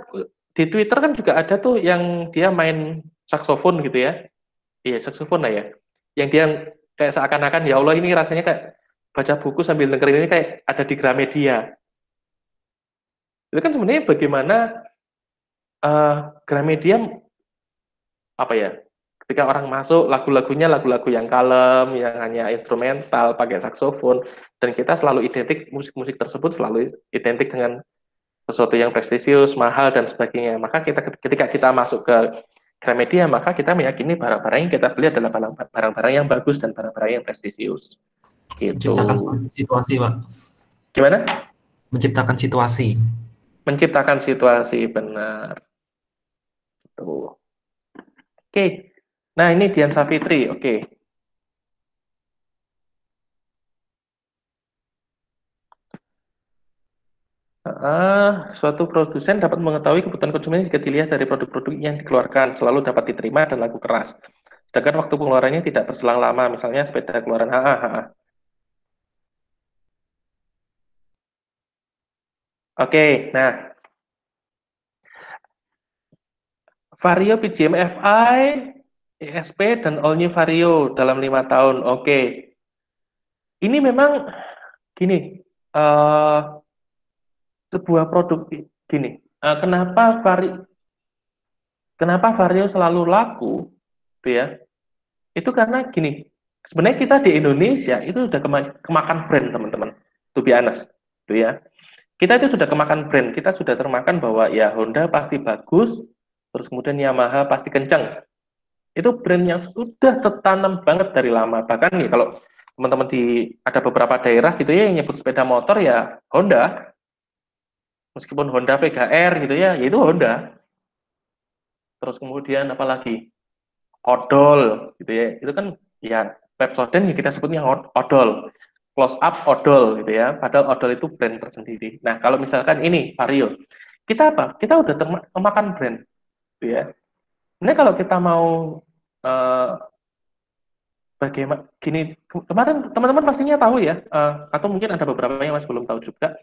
di Twitter kan juga ada tuh yang dia main saksofon gitu ya. Iya, saksofon lah ya. Yang dia kayak seakan-akan ya Allah ini rasanya kayak baca buku sambil dengerin, ini kayak ada di Gramedia. Itu kan sebenarnya bagaimana Gramedia apa ya? Ketika orang masuk, lagu-lagunya lagu-lagu yang kalem, yang hanya instrumental, pakai saksofon, dan kita selalu identik, musik-musik tersebut selalu identik dengan sesuatu yang prestisius, mahal, dan sebagainya. Maka ketika kita masuk ke Gramedia, maka kita meyakini barang-barang yang kita beli adalah barang-barang yang bagus dan barang-barang yang prestisius. Gitu. Menciptakan situasi, Pak. Gimana? Menciptakan situasi. Menciptakan situasi, benar. Tuh. Oke. Nah, ini Dian Savitri, oke. Suatu produsen dapat mengetahui kebutuhan konsumen jika dilihat dari produk-produk yang dikeluarkan, selalu dapat diterima dan laku keras. Sedangkan waktu pengeluarannya tidak berselang lama, misalnya sepeda keluaran Oke, nah. Vario PGM FI, ESP, dan All New Vario dalam 5 tahun. Oke. Ini memang gini, sebuah produk gini. Kenapa Vario selalu laku, gitu ya? Itu karena gini. Sebenarnya kita di Indonesia itu sudah kemakan brand, teman-teman. To be honest, gitu ya. Kita itu sudah kemakan brand. Kita sudah termakan bahwa ya Honda pasti bagus, terus kemudian Yamaha pasti kencang. Itu brand yang sudah tertanam banget dari lama. Bahkan nih kalau teman-teman ada beberapa daerah gitu ya yang nyebut sepeda motor ya Honda. Meskipun Honda Vega R gitu ya, yaitu Honda. Terus kemudian apalagi Odol gitu ya. Itu kan ya Pepsodent ya kita sebutnya Odol. Close up Odol gitu ya. Padahal Odol itu brand tersendiri. Nah, kalau misalkan ini Vario, kita apa? Kita udah termakan brand gitu ya. Ini kalau kita mau bagaimana gini, kemarin teman-teman pastinya tahu ya, atau mungkin ada beberapa yang masih belum tahu juga,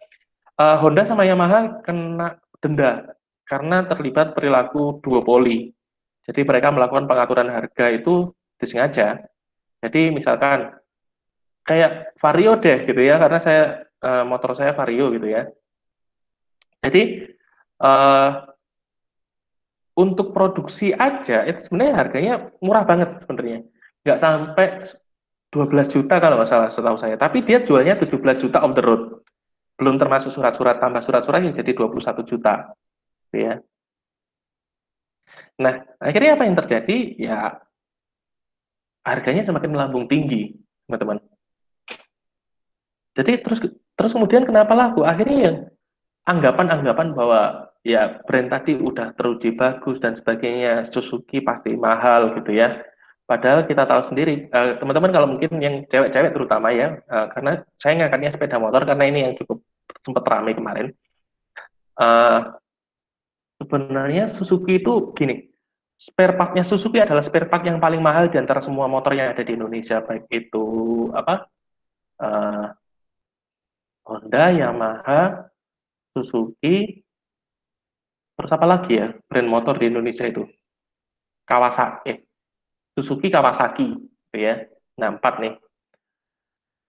Honda sama Yamaha kena denda karena terlibat perilaku duopoli. Jadi mereka melakukan pengaturan harga itu disengaja. Jadi misalkan kayak Vario deh gitu ya, karena motor saya Vario gitu ya. Jadi untuk produksi aja itu sebenarnya harganya murah banget sebenarnya, nggak sampai 12 juta kalau nggak salah setahu saya, tapi dia jualnya 17 juta off the road. belum termasuk surat-surat, tambah surat-surat yang jadi 21 juta. Gitu ya. Nah, akhirnya apa yang terjadi? Ya, harganya semakin melambung tinggi, teman-teman. Jadi terus kemudian kenapa laku? Akhirnya yang anggapan-anggapan bahwa ya brand tadi udah teruji bagus dan sebagainya, Suzuki pasti mahal gitu ya. Padahal kita tahu sendiri, teman-teman kalau mungkin yang cewek-cewek terutama ya, karena saya ngangkatnya sepeda motor karena ini yang cukup sempat ramai kemarin. Sebenarnya Suzuki itu gini, spare part-nya Suzuki adalah spare part yang paling mahal di antara semua motor yang ada di Indonesia, baik itu Honda, Yamaha, Suzuki, terus apa lagi ya brand motor di Indonesia itu? Suzuki, Kawasaki, gitu ya. Nah, 4 nih.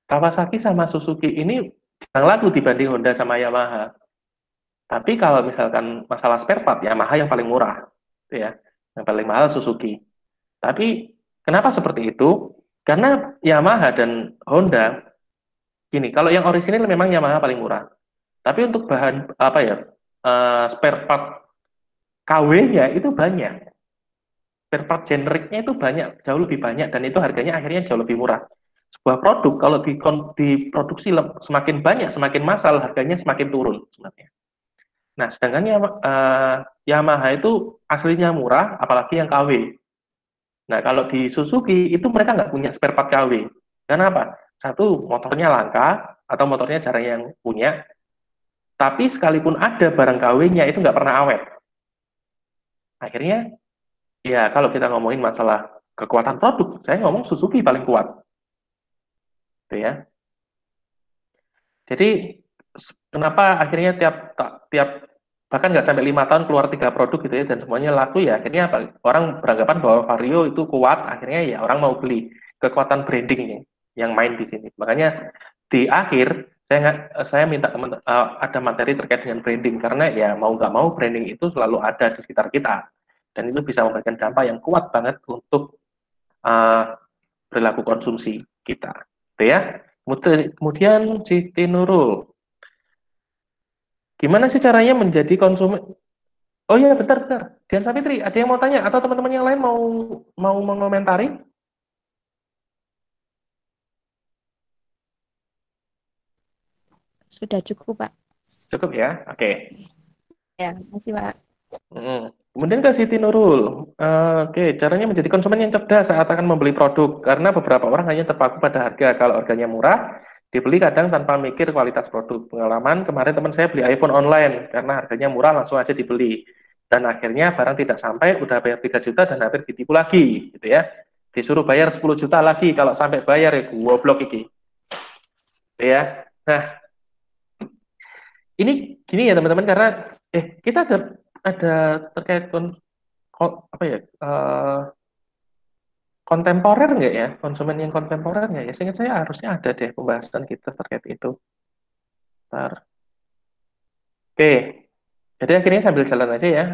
Kawasaki sama Suzuki ini jarang laku dibanding Honda sama Yamaha. Tapi kalau misalkan masalah spare part, Yamaha yang paling murah, gitu ya. Yang paling mahal Suzuki. Tapi kenapa seperti itu? Karena Yamaha dan Honda, gini, kalau yang orisinil memang Yamaha paling murah. Tapi untuk bahan spare part KW-nya itu banyak. Spare part generiknya itu banyak, jauh lebih banyak, dan itu harganya akhirnya jauh lebih murah. Sebuah produk kalau diproduksi semakin banyak, semakin massal, harganya semakin turun sebenarnya. Nah, sedangkan Yamaha itu aslinya murah, apalagi yang KW. Nah, kalau di Suzuki itu mereka nggak punya spare part KW. Kenapa? Satu, motornya langka, atau motornya jarang yang punya, tapi sekalipun ada barang KW-nya itu nggak pernah awet. Akhirnya, ya kalau kita ngomongin masalah kekuatan produk, saya ngomong Suzuki paling kuat. Gitu ya. Jadi, kenapa akhirnya tiap bahkan nggak sampai 5 tahun keluar 3 produk gitu ya, dan semuanya laku ya, akhirnya orang beranggapan bahwa Vario itu kuat, akhirnya ya orang mau beli. Kekuatan branding yang main di sini. Makanya di akhir, saya minta teman ada materi terkait dengan branding, karena ya mau nggak mau branding itu selalu ada di sekitar kita, dan itu bisa memberikan dampak yang kuat banget untuk perilaku konsumsi kita, gitu ya. Kemudian Siti Nurul, gimana sih caranya menjadi konsumen? Oh iya, bentar, Dian Sapitri, ada yang mau tanya atau teman-teman yang lain mau mengomentari? Sudah cukup, Pak. Cukup ya, oke. Ya, makasih, Pak. Kemudian ke Siti Nurul, oke, caranya menjadi konsumen yang cerdas saat akan membeli produk, karena beberapa orang hanya terpaku pada harga. Kalau harganya murah, dibeli kadang tanpa mikir kualitas produk. Pengalaman kemarin teman saya beli iPhone online, karena harganya murah langsung aja dibeli. Dan akhirnya barang tidak sampai, udah bayar 3 juta dan hampir ditipu lagi, gitu ya. Disuruh bayar 10 juta lagi, kalau sampai bayar ya goblok iki. Gitu ya. Nah, ini gini ya teman-teman, karena kita ada terkait kontemporer nggak ya, konsumen yang kontemporer nggak ya? Seingat saya harusnya ada deh pembahasan kita terkait itu. Bentar. Oke, jadi akhirnya sambil jalan aja ya.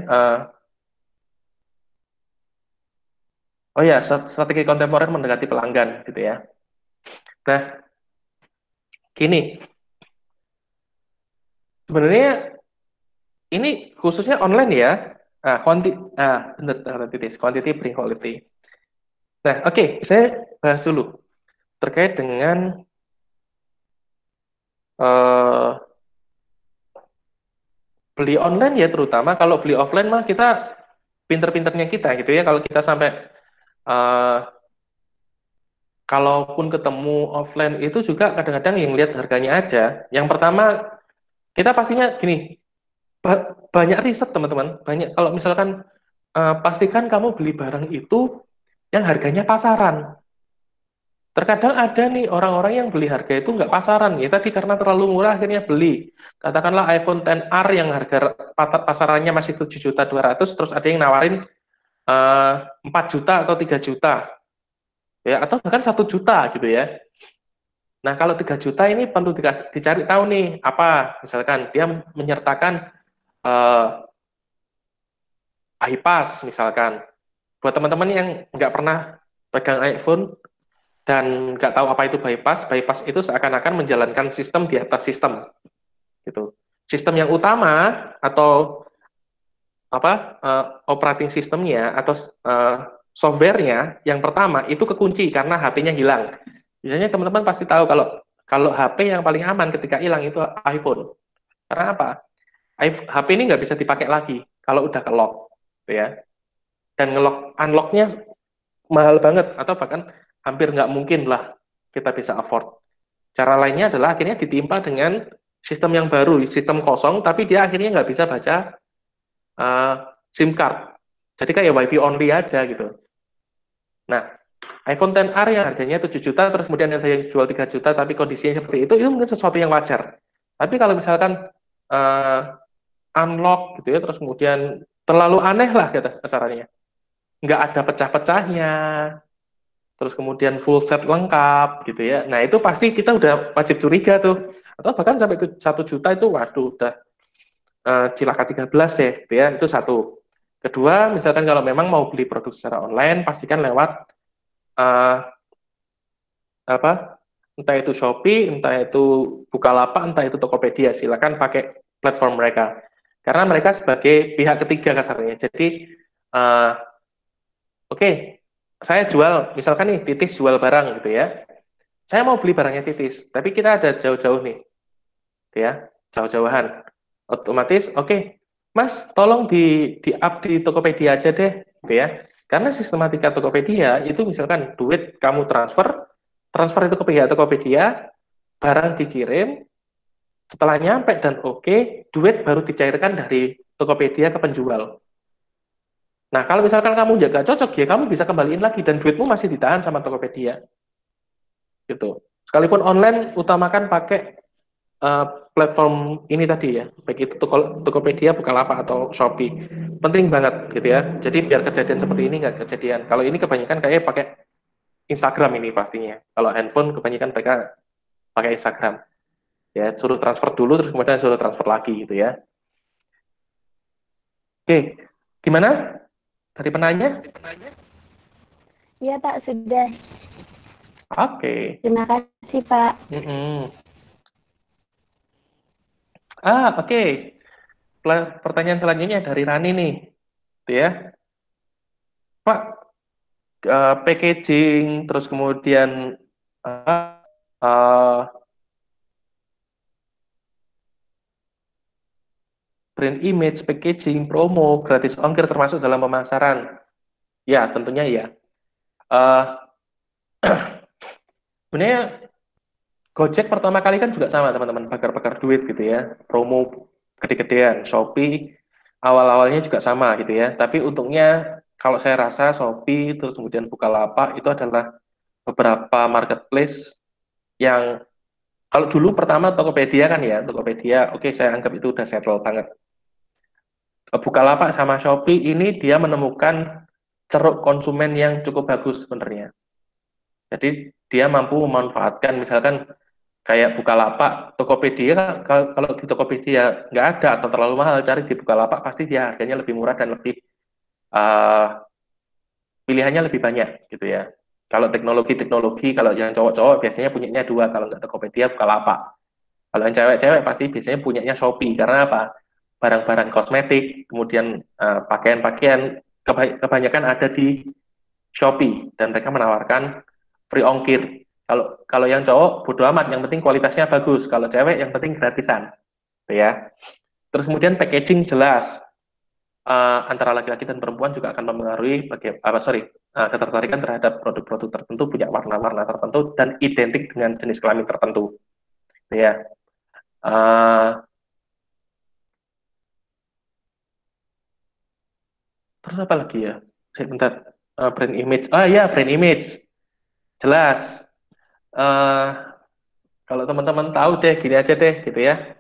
Oh ya, strategi kontemporer mendekati pelanggan gitu ya. Nah, gini, sebenarnya ini khususnya online ya. Quantity bring quality. Nah, oke, saya bahas dulu terkait dengan beli online ya, terutama. Kalau beli offline mah kita pinter-pinternya kita gitu ya. Kalau kita sampai kalaupun ketemu offline itu juga kadang-kadang yang lihat harganya aja. Yang pertama, kita pastinya gini, banyak riset teman-teman. Banyak, kalau misalkan pastikan kamu beli barang itu yang harganya pasaran. Terkadang ada nih orang-orang yang beli harga itu nggak pasaran, ya tadi karena terlalu murah akhirnya beli. Katakanlah iPhone XR yang harga pasarannya masih 7.200.000, terus ada yang nawarin 4 juta atau 3 juta. Ya, atau bahkan 1 juta gitu ya. Nah, kalau 3 juta ini perlu dicari tahu nih, apa? Misalkan dia menyertakan bypass misalkan. Buat teman-teman yang nggak pernah pegang iPhone dan nggak tahu apa itu bypass, bypass itu seakan-akan menjalankan sistem di atas sistem. gitu. Sistem yang utama atau operating sistemnya atau softwarenya yang pertama itu kekunci karena HP-nya hilang. Biasanya teman-teman pasti tahu kalau HP yang paling aman ketika hilang itu iPhone. Karena apa? HP ini nggak bisa dipakai lagi kalau udah ke-lock, gitu ya. Dan unlock-nya mahal banget atau bahkan hampir nggak mungkin lah kita bisa afford. Cara lainnya adalah akhirnya ditimpa dengan sistem yang baru, sistem kosong, tapi dia akhirnya nggak bisa baca SIM card. Jadi kayak WiFi only aja gitu. Nah, iPhone XR yang harganya 7 juta, terus kemudian ada yang jual 3 juta, tapi kondisinya seperti itu mungkin sesuatu yang wajar. Tapi kalau misalkan unlock gitu ya, terus kemudian terlalu aneh lah kasarannya. Nggak ada pecah-pecahnya, terus kemudian full set lengkap gitu ya. Nah, itu pasti kita udah wajib curiga tuh. Atau bahkan sampai 1 juta itu, waduh, udah cilaka 13 deh, gitu ya. Itu satu. Kedua, misalkan kalau memang mau beli produk secara online, pastikan lewat entah itu Shopee, entah itu Bukalapak, entah itu Tokopedia. Silakan pakai platform mereka. Karena mereka sebagai pihak ketiga kasarnya. Jadi, oke, saya jual, misalkan nih, Titis jual barang gitu ya. Saya mau beli barangnya Titis, tapi kita ada jauh-jauh nih, gitu ya, jauh-jauhan. Otomatis, oke, Mas, tolong di-up di Tokopedia aja deh, gitu ya. Karena sistematika Tokopedia itu misalkan duit kamu transfer itu ke pihak Tokopedia, barang dikirim, setelah nyampe dan oke, duit baru dicairkan dari Tokopedia ke penjual. Nah, kalau misalkan kamu nggak cocok, ya kamu bisa kembaliin lagi dan duitmu masih ditahan sama Tokopedia. Gitu. Sekalipun online, utamakan pakai platform ini tadi ya, baik itu Tokopedia, Bukalapak atau Shopee. Penting banget gitu ya. Jadi biar kejadian seperti ini nggak kejadian. Kalau ini kebanyakan kayak pakai Instagram ini pastinya. Kalau handphone kebanyakan mereka pakai Instagram. Ya, suruh transfer dulu terus kemudian suruh transfer lagi gitu ya. Oke, gimana? Dari penanya? Iya Pak, sudah. Oke. Terima kasih Pak. Oke. Pertanyaan selanjutnya dari Rani nih, gitu ya. Pak, packaging, terus kemudian brand image, packaging, promo, gratis ongkir termasuk dalam pemasaran. Ya, tentunya ya. Sebenarnya Gojek pertama kali kan juga sama teman-teman, bakar-bakar duit gitu ya, promo gede-gedean. Shopee awal-awalnya juga sama gitu ya, tapi untungnya kalau saya rasa Shopee terus kemudian Bukalapak itu adalah beberapa marketplace yang kalau dulu pertama Tokopedia kan ya, Tokopedia oke, saya anggap itu udah settle banget. Bukalapak sama Shopee ini dia menemukan ceruk konsumen yang cukup bagus sebenarnya. Jadi dia mampu memanfaatkan misalkan kayak Bukalapak, Tokopedia, kalau di Tokopedia nggak ada atau terlalu mahal, cari di Bukalapak pasti dia harganya lebih murah dan lebih pilihannya lebih banyak gitu ya. Kalau teknologi, kalau yang cowok-cowok biasanya punyanya 2, kalau nggak Tokopedia, Bukalapak. Kalau yang cewek-cewek pasti biasanya punyanya Shopee, karena apa? Barang-barang kosmetik, kemudian pakaian-pakaian, kebanyakan ada di Shopee, dan mereka menawarkan free ongkir. Kalau yang cowok bodo amat, yang penting kualitasnya bagus. Kalau cewek yang penting gratisan, gitu ya. Terus kemudian packaging jelas antara laki-laki dan perempuan juga akan mempengaruhi ketertarikan terhadap produk-produk tertentu, punya warna-warna tertentu dan identik dengan jenis kelamin tertentu, gitu ya. Terus apa lagi ya? Sebentar, brand image. Ya, brand image. Jelas. Kalau teman-teman tahu deh, gini aja deh, gitu ya.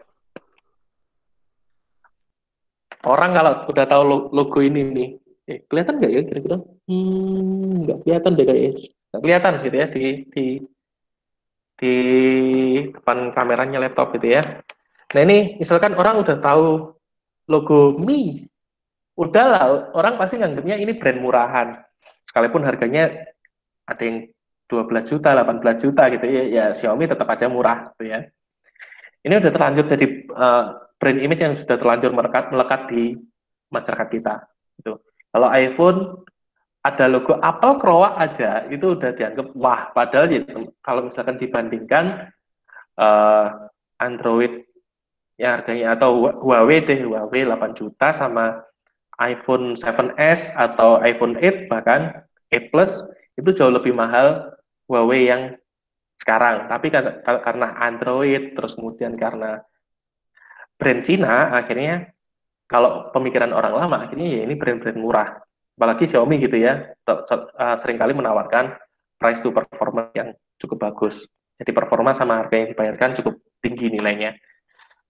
Orang kalau udah tahu logo ini nih, kelihatan nggak ya kira-kira? Nggak kelihatan deh kayaknya. Nggak kelihatan gitu ya di depan kameranya laptop gitu ya. Nah ini misalkan orang udah tahu logo Mi, udahlah orang pasti nganggapnya ini brand murahan. Sekalipun harganya ada yang 12 juta, 18 juta gitu ya, Xiaomi tetap aja murah gitu ya. Ini udah terlanjur jadi brand image yang sudah terlanjur melekat di masyarakat kita. Gitu. Kalau iPhone ada logo Apple Croak aja itu udah dianggap wah. Padahal ya, kalau misalkan dibandingkan Android yang harganya atau Huawei 8 juta sama iPhone 7s atau iPhone 8 bahkan 8 Plus itu jauh lebih mahal Huawei yang sekarang. Tapi karena Android terus kemudian karena brand Cina akhirnya kalau pemikiran orang lama akhirnya ya ini brand-brand murah. Apalagi Xiaomi gitu ya seringkali menawarkan price to performance yang cukup bagus. Jadi performa sama harga yang dibayarkan cukup tinggi nilainya.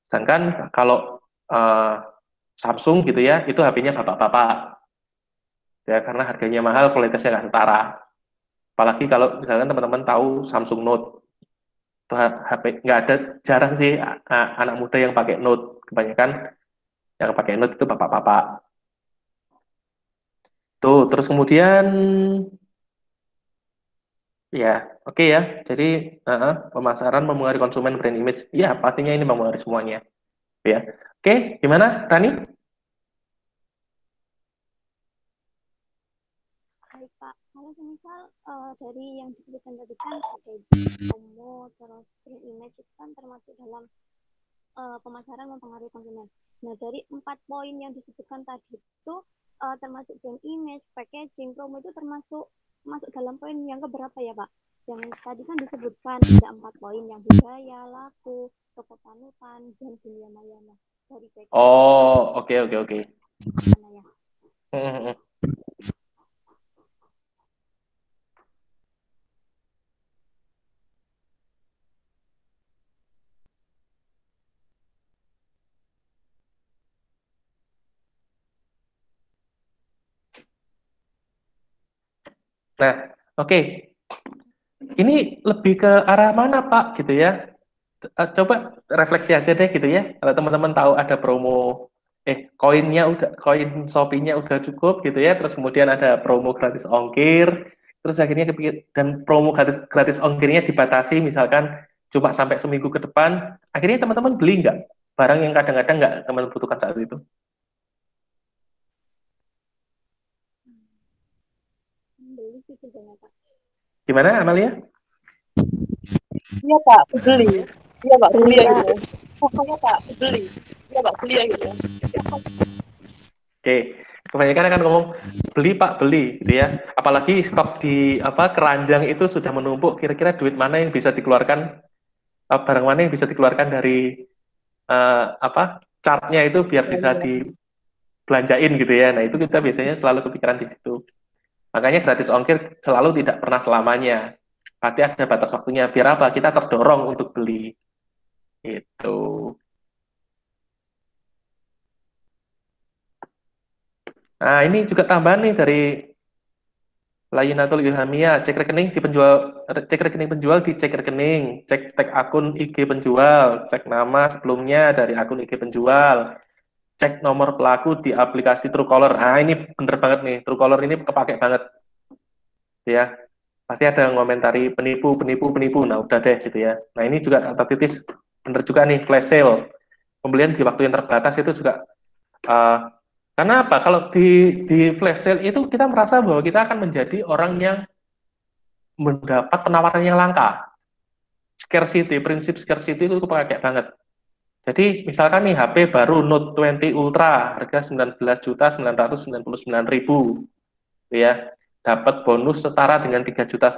Sedangkan kalau Samsung gitu ya, itu HP-nya bapak-bapak. Ya, karena harganya mahal, kualitasnya nggak setara. Apalagi kalau misalkan teman-teman tahu Samsung Note. Itu HP, nggak ada, jarang sih anak muda yang pakai Note. Kebanyakan yang pakai Note itu bapak-bapak. Tuh, terus kemudian, ya, oke ya. Jadi, pemasaran mempengaruhi konsumen brand image. Ya, pastinya ini mempengaruhi semuanya. Ya. Oke, gimana, Rani? Baik, Pak. Kalau misal dari yang disebutkan tadi kan packaging, promo, terus brand image itu kan termasuk dalam pemasaran mempengaruhi konsumen. Nah, dari 4 poin yang disebutkan tadi itu termasuk brand image, packaging, promo itu termasuk masuk dalam poin yang keberapa ya, Pak? Yang tadi kan disebutkan ada 4 poin yang budaya, laku, toko panutan, dan dunia maya. Dari packaging. Oh, oke. Mana ya? Nah, oke. Ini lebih ke arah mana, Pak, gitu ya? Coba refleksi aja deh gitu ya. Kalau teman-teman tahu ada promo, koin Shopee-nya udah cukup gitu ya, terus kemudian ada promo gratis ongkir, terus akhirnya dan promo gratis ongkirnya dibatasi, misalkan cuma sampai seminggu ke depan, akhirnya teman-teman beli nggak? Barang yang kadang-kadang nggak teman butuhkan saat itu. Beli sih sebenarnya, Pak. Gimana, Amalia? Iya Pak, beli. Iya Pak, beli ya gitu. Pokoknya Pak, beli. Iya Pak, beli ya gitu. Oke, kebanyakan akan ngomong beli Pak, beli gitu ya. Apalagi stok di keranjang itu sudah menumpuk. Kira-kira duit mana yang bisa dikeluarkan, barang mana yang bisa dikeluarkan dari chartnya itu biar bisa dibelanjain gitu ya. Nah itu kita biasanya selalu kepikiran di situ. Makanya gratis ongkir selalu tidak pernah selamanya. Pasti ada batas waktunya. Biar apa? Kita terdorong untuk beli. Itu. Nah, ini juga tambahan nih dari Layinatul Ilhamiyah, cek rekening penjual di cek rekening, cek tag akun IG penjual, cek nama sebelumnya dari akun IG penjual, cek nomor pelaku di aplikasi Truecaller. Ah, ini bener banget nih, Truecaller ini kepake banget. Ya, pasti ada yang ngomentari penipu. Nah, udah deh gitu ya. Nah, ini juga kata titis bener juga nih, flash sale. Pembelian di waktu yang terbatas itu juga karena apa? Kalau di flash sale itu kita merasa bahwa kita akan menjadi orang yang mendapat penawaran yang langka. Scarcity, prinsip scarcity itu pakai banget. Jadi misalkan nih HP baru Note 20 Ultra harga 19.999.000 ya. Dapat bonus setara dengan 3,5 juta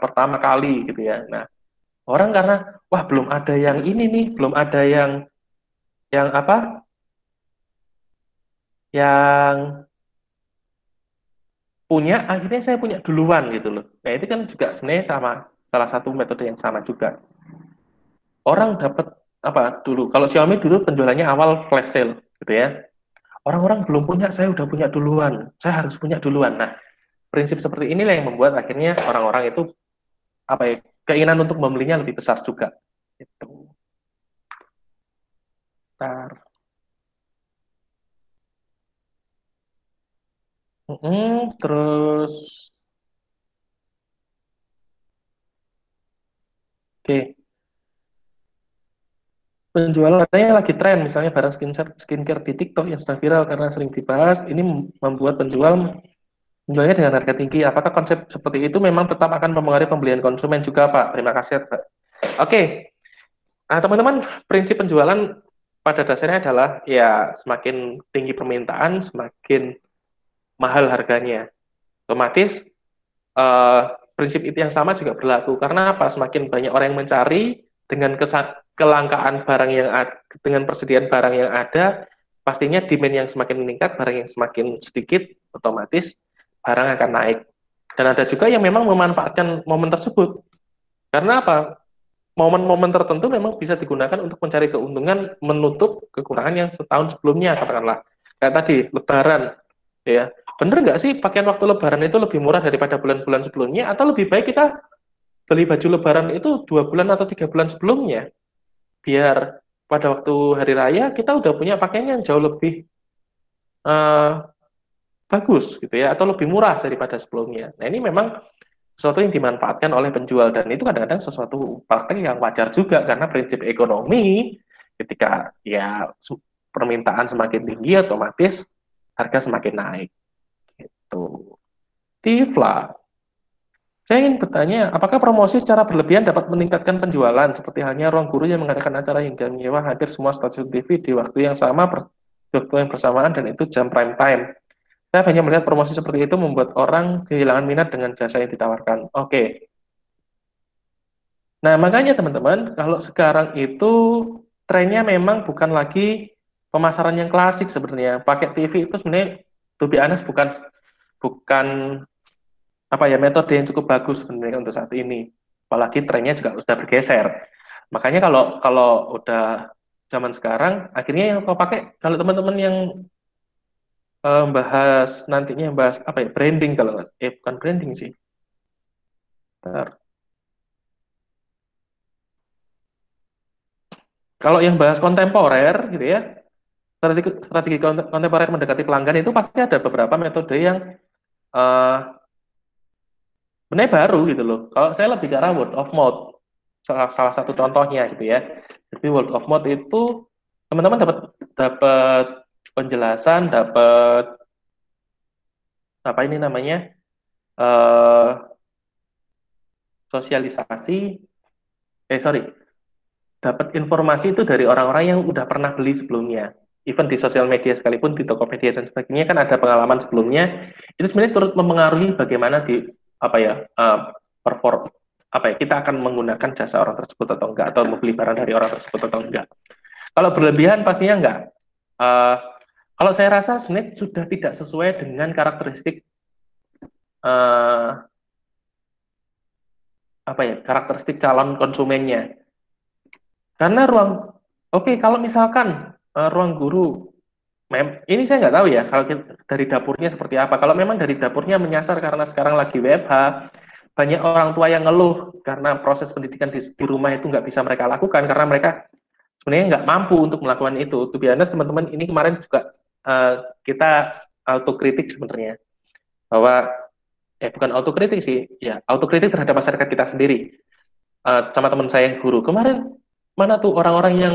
pertama kali gitu ya. Nah, orang karena wah belum ada yang ini nih, belum ada yang apa? Yang punya, akhirnya saya punya duluan gitu loh. Nah itu kan juga sebenarnya sama, salah satu metode yang sama juga. Orang dapat apa dulu, kalau Xiaomi dulu penjualannya awal flash sale gitu ya. Orang-orang belum punya, saya udah punya duluan, saya harus punya duluan. Nah, prinsip seperti inilah yang membuat akhirnya orang-orang itu keinginan untuk membelinya lebih besar juga. Itu. Bentar. Terus oke. penjualannya lagi tren, misalnya barang skincare di TikTok yang sedang viral karena sering dibahas, ini membuat menjualnya dengan harga tinggi. Apakah konsep seperti itu memang tetap akan mempengaruhi pembelian konsumen juga, Pak? Terima kasih, Pak. Oke. Nah, teman-teman, prinsip penjualan pada dasarnya adalah ya semakin tinggi permintaan, semakin mahal harganya. Otomatis prinsip itu yang sama juga berlaku. Karena apa? Semakin banyak orang yang mencari dengan kelangkaan barang yang dengan persediaan barang yang ada, pastinya demand yang semakin meningkat, barang yang semakin sedikit, otomatis barang akan naik. Dan ada juga yang memang memanfaatkan momen tersebut. Karena apa? Momen-momen tertentu memang bisa digunakan untuk mencari keuntungan, menutup kekurangan yang setahun sebelumnya, katakanlah. Kayak tadi, Lebaran. Ya, bener nggak sih pakaian waktu Lebaran itu lebih murah daripada bulan-bulan sebelumnya, atau lebih baik kita beli baju Lebaran itu 2 bulan atau 3 bulan sebelumnya, biar pada waktu hari raya kita udah punya pakaian yang jauh lebih bagus gitu ya, atau lebih murah daripada sebelumnya. Nah, ini memang sesuatu yang dimanfaatkan oleh penjual, dan itu kadang-kadang sesuatu praktek yang wajar juga, karena prinsip ekonomi ketika ya permintaan semakin tinggi, otomatis harga semakin naik. Gitu. Tifla, saya ingin bertanya, apakah promosi secara berlebihan dapat meningkatkan penjualan, seperti halnya Ruang Guru yang mengadakan acara hingga menyewa hampir semua stasiun TV di waktu yang sama, waktu yang bersamaan, dan itu jam prime time. Saya hanya melihat promosi seperti itu membuat orang kehilangan minat dengan jasa yang ditawarkan. Oke. Nah, makanya teman-teman, kalau sekarang itu trennya memang bukan lagi pemasaran yang klasik sebenarnya. Pakai TV itu sebenarnya, to be honest, bukan apa ya, metode yang cukup bagus sebenarnya untuk saat ini. Apalagi trennya juga sudah bergeser. Makanya kalau udah zaman sekarang, akhirnya yang kau pakai, kalau teman-teman yang nantinya bahas apa ya, branding, kalau bukan branding sih. Kalau yang bahas kontemporer gitu ya, strategi kontemporer mendekati pelanggan, itu pasti ada beberapa metode yang sebenarnya baru gitu loh. Kalau saya lebih ke arah word of mouth, salah satu contohnya gitu ya. Jadi word of mouth itu teman-teman dapat penjelasan, dapat apa ini namanya, sosialisasi, dapat informasi itu dari orang-orang yang udah pernah beli sebelumnya. Even di sosial media sekalipun, di Tokopedia dan sebagainya, kan ada pengalaman sebelumnya. Itu sebenarnya turut mempengaruhi bagaimana perform, kita akan menggunakan jasa orang tersebut atau enggak, atau membeli barang dari orang tersebut atau enggak. Kalau berlebihan pastinya enggak. Kalau saya rasa sebenarnya sudah tidak sesuai dengan karakteristik karakteristik calon konsumennya. Karena kalau misalkan Ruang Guru, ini saya nggak tahu ya kalau dari dapurnya seperti apa. Kalau memang dari dapurnya menyasar karena sekarang lagi WFH, banyak orang tua yang ngeluh karena proses pendidikan di rumah itu nggak bisa mereka lakukan karena mereka sebenarnya nggak mampu untuk melakukan itu. To be honest, teman-teman, ini kemarin juga kita autokritik sebenarnya, bahwa bukan autokritik sih, ya autokritik terhadap masyarakat kita sendiri. Sama teman saya yang guru kemarin, mana tuh orang-orang yang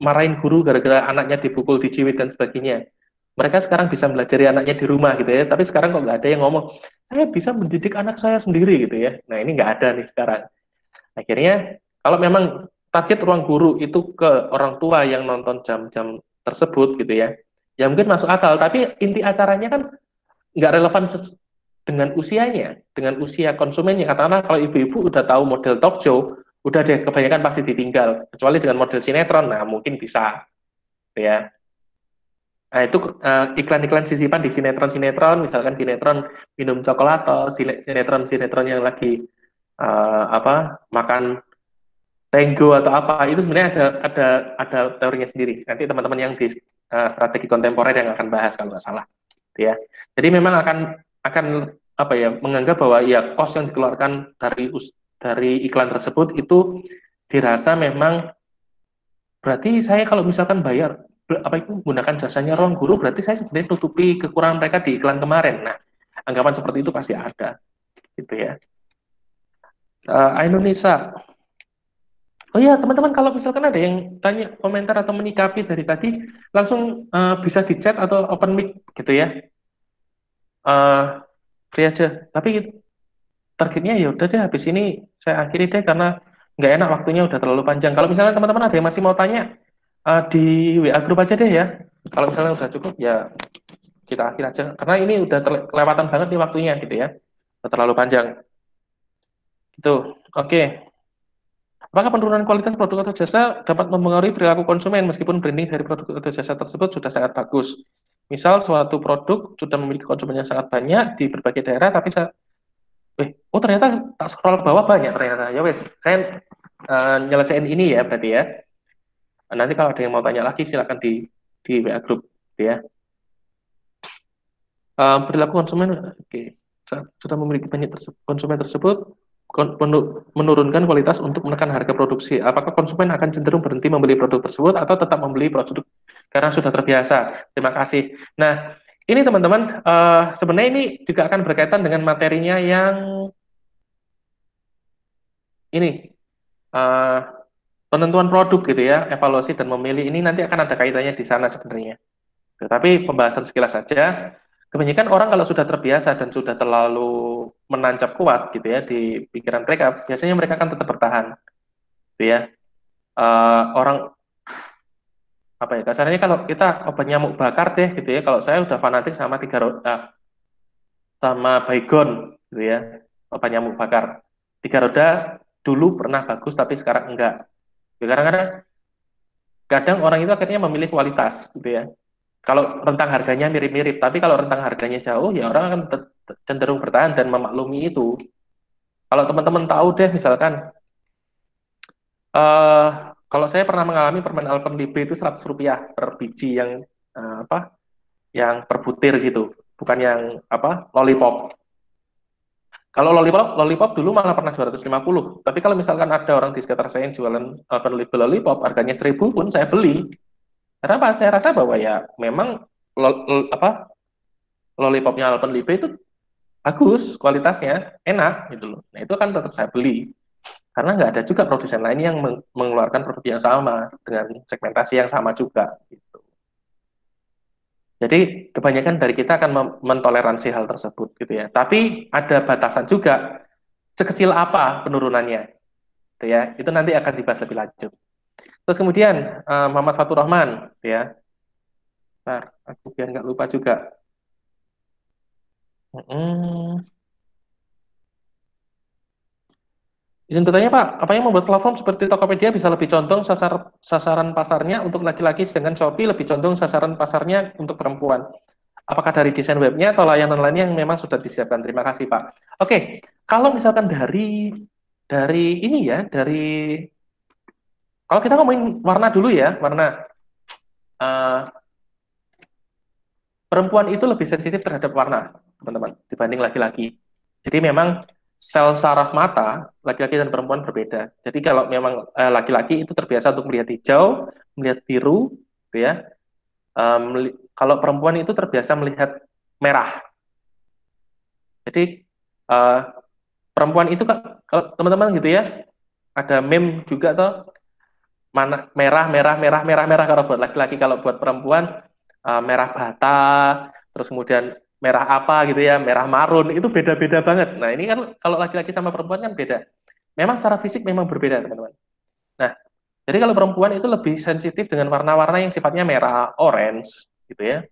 marahin guru gara-gara anaknya dipukul, dijiwit dan sebagainya. Mereka sekarang bisa belajari anaknya di rumah gitu ya, tapi sekarang kok nggak ada yang ngomong, saya bisa mendidik anak saya sendiri gitu ya. Nah, ini nggak ada nih sekarang. Akhirnya, kalau memang target Ruang Guru itu ke orang tua yang nonton jam-jam tersebut gitu ya mungkin masuk akal, tapi inti acaranya kan nggak relevan dengan usianya, dengan usia konsumennya. Katakanlah kalau ibu-ibu udah tahu model talk show, udah deh, kebanyakan pasti ditinggal, kecuali dengan model sinetron, nah mungkin bisa ya. Nah, itu iklan-iklan sisipan di sinetron-sinetron, misalkan sinetron minum coklat, atau sinetron-sinetron yang lagi makan Tango atau apa, itu sebenarnya ada teorinya sendiri. Nanti teman-teman yang di strategi kontemporer yang akan bahas kalau nggak salah, ya. Jadi memang akan menganggap bahwa ya cost yang dikeluarkan dari iklan tersebut itu dirasa memang berarti saya kalau misalkan bayar menggunakan jasanya Ruang Guru, berarti saya sebenarnya tutupi kekurangan mereka di iklan kemarin. Nah, anggapan seperti itu pasti ada, gitu ya. Indonesia. Oh iya, teman-teman, kalau misalkan ada yang tanya komentar atau menyikapi dari tadi, langsung bisa di chat atau open mic gitu ya. Free aja. Tapi targetnya ya udah deh, habis ini saya akhiri deh karena nggak enak, waktunya udah terlalu panjang. Kalau misalnya teman-teman ada yang masih mau tanya, di WA grup aja deh ya. Kalau misalnya udah cukup ya kita akhir aja. Karena ini udah kelewatan banget nih waktunya gitu ya. Udah terlalu panjang. Gitu. Oke. Apakah penurunan kualitas produk atau jasa dapat mempengaruhi perilaku konsumen meskipun branding dari produk atau jasa tersebut sudah sangat bagus? Misal suatu produk sudah memiliki konsumen yang sangat banyak di berbagai daerah, tapi oh ternyata tak scroll ke bawah banyak ternyata. Ya wes, saya nyelesain ini ya berarti ya. Nanti kalau ada yang mau tanya lagi silakan di WA group ya. Perilaku konsumen, oke. Sudah memiliki banyak konsumen tersebut menurunkan kualitas untuk menekan harga produksi. Apakah konsumen akan cenderung berhenti membeli produk tersebut atau tetap membeli produk karena sudah terbiasa? Terima kasih. Nah, ini teman-teman, sebenarnya ini juga akan berkaitan dengan materinya yang ini, penentuan produk gitu ya, evaluasi dan memilih. Ini nanti akan ada kaitannya di sana sebenarnya. Tetapi pembahasan sekilas saja. Kebanyakan orang kalau sudah terbiasa dan sudah terlalu menancap kuat gitu ya di pikiran mereka, biasanya mereka akan tetap bertahan, gitu ya. Orang apa ya kasarnya, kalau kita obat nyamuk bakar deh gitu ya. Kalau saya udah fanatik sama sama Baygon gitu ya, obat nyamuk bakar 3 roda dulu pernah bagus tapi sekarang enggak. Kadang orang itu akhirnya memilih kualitas gitu ya. Kalau rentang harganya mirip-mirip, tapi kalau rentang harganya jauh, ya orang akan cenderung bertahan dan memaklumi itu. Kalau teman-teman tahu deh, misalkan, kalau saya pernah mengalami permen Alpenlibe itu Rp100 per biji yang yang per butir gitu, bukan yang lollipop. Kalau lollipop dulu malah pernah 250, tapi kalau misalkan ada orang di sekitar saya yang jualan Alpenlibe lollipop, harganya 1.000 pun saya beli. Karena apa? Saya rasa bahwa ya memang lollipopnya Alpenlibe itu bagus, kualitasnya enak gitu loh. Nah itu kan tetap saya beli karena nggak ada juga produsen lain yang mengeluarkan produk yang sama dengan segmentasi yang sama juga. Gitu. Jadi kebanyakan dari kita akan mentoleransi hal tersebut gitu ya. Tapi ada batasan juga, sekecil apa penurunannya, gitu ya. Itu nanti akan dibahas lebih lanjut. Terus kemudian Muhammad Fatur Rahman, ya. Bentar, aku biar nggak lupa juga. Izin bertanya Pak, apa yang membuat platform seperti Tokopedia bisa lebih condong sasaran pasarnya untuk laki-laki, sedangkan Shopee lebih condong sasaran pasarnya untuk perempuan? Apakah dari desain webnya atau layanan lainnya yang memang sudah disiapkan? Terima kasih Pak. Oke, kalau misalkan dari ini ya, kalau kita ngomongin warna dulu ya, warna perempuan itu lebih sensitif terhadap warna, teman-teman, dibanding laki-laki. Jadi memang sel saraf mata laki-laki dan perempuan berbeda. Jadi kalau memang laki-laki itu terbiasa untuk melihat hijau, melihat biru, gitu ya. Kalau perempuan itu terbiasa melihat merah. Jadi perempuan itu kalau teman-teman gitu ya, ada meme juga tuh, mana merah kalau buat laki-laki, kalau buat perempuan merah bata, terus kemudian merah apa gitu ya, merah marun, itu beda-beda banget. Nah ini kan kalau laki-laki sama perempuan kan beda. Memang secara fisik memang berbeda teman-teman. Nah jadi kalau perempuan itu lebih sensitif dengan warna-warna yang sifatnya merah, orange gitu ya.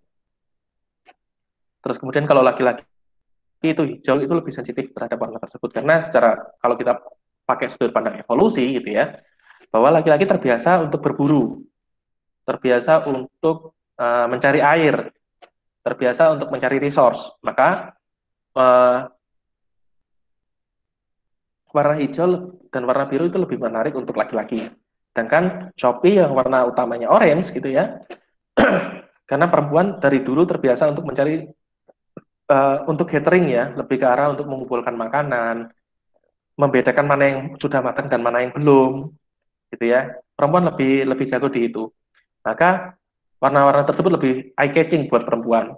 Terus kemudian kalau laki-laki itu hijau, itu lebih sensitif terhadap warna tersebut, karena kalau kita pakai sudut pandang evolusi gitu ya, bahwa laki-laki terbiasa untuk berburu, terbiasa untuk mencari air, terbiasa untuk mencari resource, maka warna hijau dan warna biru itu lebih menarik untuk laki-laki. Sedangkan Shopee yang warna utamanya orange gitu ya, karena perempuan dari dulu terbiasa untuk mencari untuk catering ya, lebih ke arah untuk mengumpulkan makanan, membedakan mana yang sudah matang dan mana yang belum, gitu ya. Perempuan lebih jago di itu. Maka warna-warna tersebut lebih eye catching buat perempuan.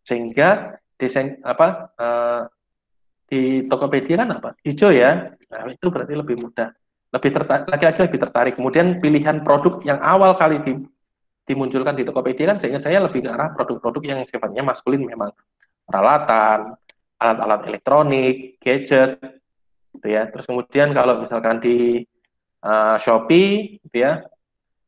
Sehingga desain di Tokopedia kan hijau ya. Nah, itu berarti lebih mudah. laki-laki lebih tertarik. Kemudian pilihan produk yang awal kali dimunculkan di Tokopedia kan seingat saya lebih ke arah produk-produk yang sifatnya maskulin, memang peralatan, alat-alat elektronik, gadget, gitu ya. Terus kemudian kalau misalkan di Shopee, gitu ya,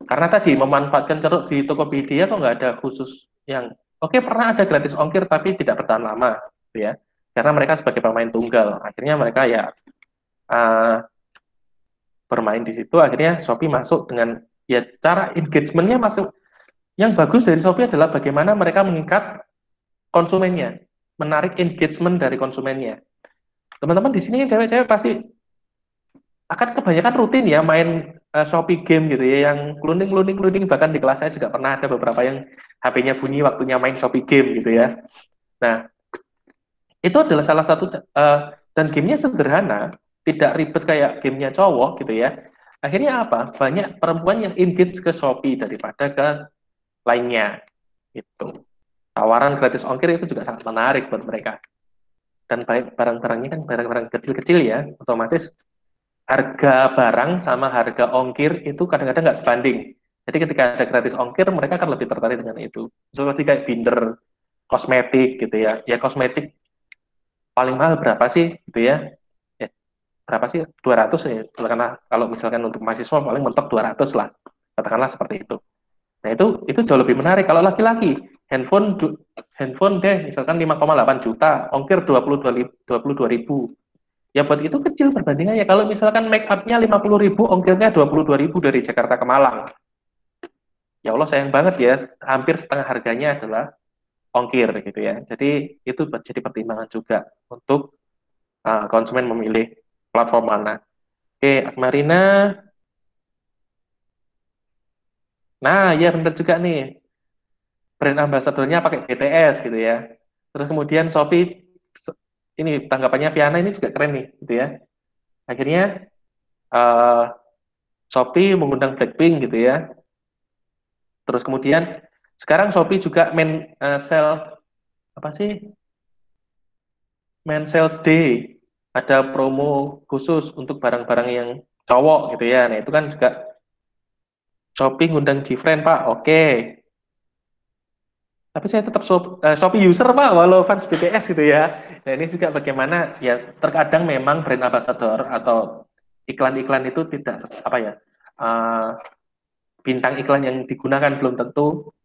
karena tadi memanfaatkan ceruk di Tokopedia kok nggak ada khusus yang oke, pernah ada gratis ongkir tapi tidak bertahan lama, gitu ya. Karena mereka sebagai pemain tunggal, akhirnya mereka ya bermain di situ. Akhirnya Shopee masuk dengan ya cara engagement-nya masuk. Yang bagus dari Shopee adalah bagaimana mereka mengikat konsumennya, menarik engagement dari konsumennya. Teman-teman di sini cewek-cewek pasti akan kebanyakan rutin ya main Shopee game gitu ya, yang kelunding, bahkan di kelas saya juga pernah ada beberapa yang HP-nya bunyi waktunya main Shopee game gitu ya. Nah, itu adalah salah satu dan gamenya sederhana, tidak ribet kayak gamenya cowok gitu ya. Akhirnya apa? Banyak perempuan yang engage ke Shopee daripada ke lainnya. Itu tawaran gratis ongkir itu juga sangat menarik buat mereka. Dan barang-barangnya kan barang-barang kecil-kecil ya, otomatis harga barang sama harga ongkir itu kadang-kadang nggak sebanding. Jadi ketika ada gratis ongkir, mereka akan lebih tertarik dengan itu. Seperti kayak binder kosmetik gitu ya. Ya kosmetik paling mahal berapa sih gitu ya? Ya berapa sih? 200 ya. Kalau misalkan untuk mahasiswa paling mentok 200 lah. Katakanlah seperti itu. Nah, itu jauh lebih menarik. Kalau laki-laki, handphone deh misalkan 5,8 juta, ongkir 22.000. Ya buat itu kecil perbandingannya. Kalau misalkan make up-nya 50.000, ongkirnya 22.000 dari Jakarta ke Malang. Ya Allah, sayang banget ya, hampir setengah harganya adalah ongkir gitu ya. Jadi itu jadi pertimbangan juga untuk konsumen memilih platform mana. Oke, Akmarina. Nah, ya benar juga nih. Brand ambassador-nya pakai BTS gitu ya. Terus kemudian Shopee, ini tanggapannya Viana ini juga keren nih gitu ya. Akhirnya Shopee mengundang Blackpink gitu ya. Terus kemudian sekarang Shopee juga sale apa sih? Sales Day. Ada promo khusus untuk barang-barang yang cowok gitu ya. Nah, itu kan juga Shopee ngundang Gfriend, Pak. Oke. Tapi saya tetap Shopee user, Pak, walau fans BTS gitu ya. Nah, ini juga bagaimana ya terkadang memang brand ambassador atau iklan-iklan itu tidak apa ya, bintang iklan yang digunakan belum tentu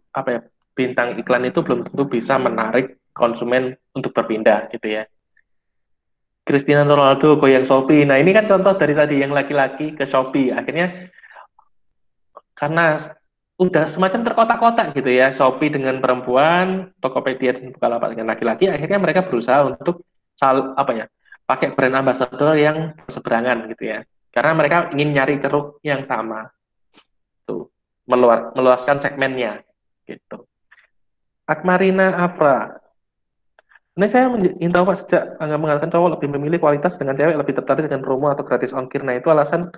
apa ya, bintang iklan itu belum tentu bisa menarik konsumen untuk berpindah gitu ya. Cristiano Ronaldo goyang Shopee. Nah, ini kan contoh dari tadi yang laki-laki ke Shopee. Akhirnya karena udah semacam terkotak-kotak gitu ya, Shopee dengan perempuan, Tokopedia dan Bukalapak dengan laki-laki, akhirnya mereka berusaha untuk pakai brand ambassador yang berseberangan gitu ya, karena mereka ingin nyari ceruk yang sama, tuh meluaskan segmennya gitu. Akmarina Afra, ini saya ingin tahu Pak, sejak Anda mengatakan cowok lebih memilih kualitas dengan cewek lebih tertarik dengan promo atau gratis ongkir, nah itu alasan.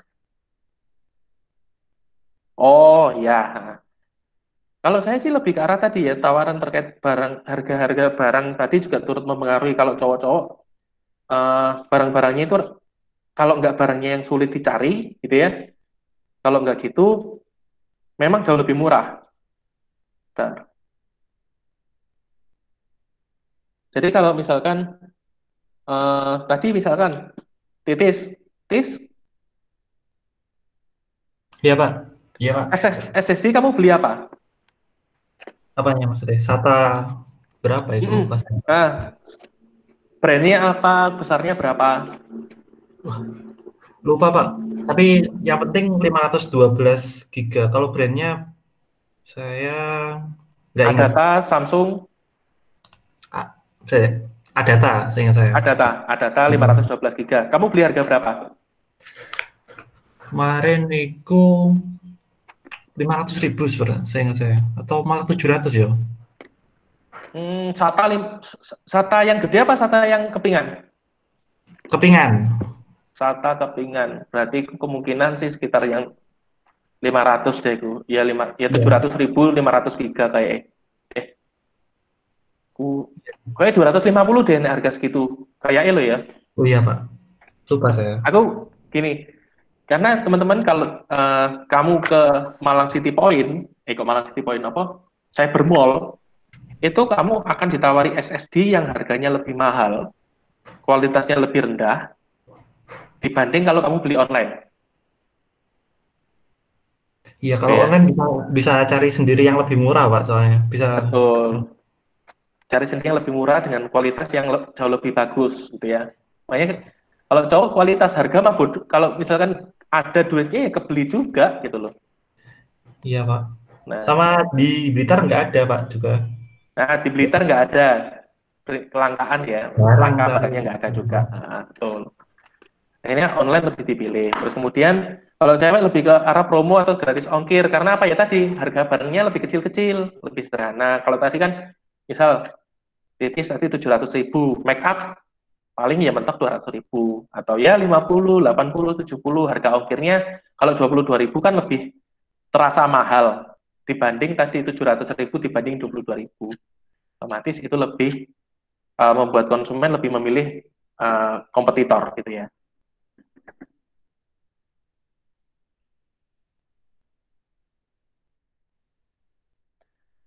Oh ya, kalau saya sih lebih ke arah tadi ya, tawaran terkait barang, harga-harga barang tadi juga turut mempengaruhi. Kalau cowok-cowok barang-barangnya itu kalau nggak barangnya yang sulit dicari gitu ya, kalau nggak gitu memang jauh lebih murah. Bentar. Jadi kalau misalkan tadi misalkan Tis, Iya Pak, iya Pak. SSD kamu beli apa? Apanya maksudnya? SATA berapa itu? Nah, brandnya apa? Besarnya berapa? Lupa Pak. Tapi yang penting 512 GB. Kalau brandnya saya nggak ingat. Adata, Samsung. Adata, seingat saya. Adata 512 GB. Kamu beli harga berapa? Kemarin itu 500.000 sebenarnya, seingat saya. Atau malah 700 ya. SATA yang gede apa SATA yang kepingan? Kepingan. SATA kepingan. Berarti kemungkinan sih sekitar yang 500 deh, ya 700.000 500 giga kayak kayak 250 deh harga segitu kayaknya lo ya. Oh iya Pak. Lupa saya. Aku gini, karena teman-teman kalau kamu ke Malang City Point, ke Malang City Point apa? Cyber Mall, itu kamu akan ditawari SSD yang harganya lebih mahal, kualitasnya lebih rendah, dibanding kalau kamu beli online. Iya, kalau online bisa cari sendiri yang lebih murah, Pak, soalnya. Bisa. Betul. Cari sendiri yang lebih murah dengan kualitas yang jauh lebih bagus, gitu ya. Makanya kalau cowok kualitas harga mah bodoh. Kalau misalkan ada duitnya ya kebeli juga, gitu loh. Iya, Pak. Nah, sama di Blitar nggak ada, Pak, juga. Nah, di Blitar nggak ada. Kelangkaan ya. Langka, makanya nggak ada juga. Nah, betul. Akhirnya online lebih dipilih. Terus kemudian kalau cewek lebih ke arah promo atau gratis ongkir. Karena apa ya tadi? Harga barangnya lebih kecil-kecil, lebih sederhana. Kalau tadi kan, misal, titis nanti 700.000. Make up, paling ya mentok 200.000. Atau ya 50, 80, 70. Harga ongkirnya, kalau 22.000 kan lebih terasa mahal. Dibanding tadi 700.000 dibanding 22.000. Otomatis itu lebih membuat konsumen lebih memilih kompetitor gitu ya.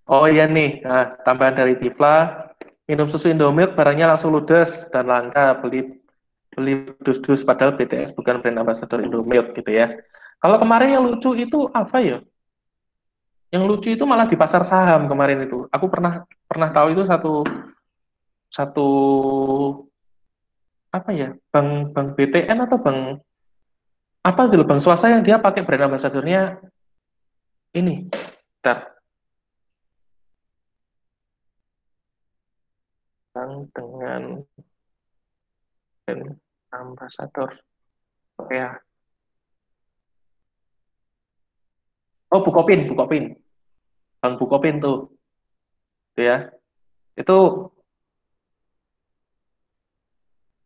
Oh iya nih, tambahan dari Tifla, minum susu Indomilk barangnya langsung ludes dan langka, beli dus-dus padahal BTS bukan brand ambassador Indomilk gitu ya. Kalau kemarin yang lucu itu apa ya? Yang lucu itu malah di pasar saham kemarin itu. Aku pernah tahu itu satu apa ya? Bank BTN atau bank apa gitu, bank swasta yang dia pakai brand ambassadornya ini. Bentar. Bank dengan brand ambassador. Oke ya. Oh, Bukopin. Bank Bukopin tuh. Itu ya. Itu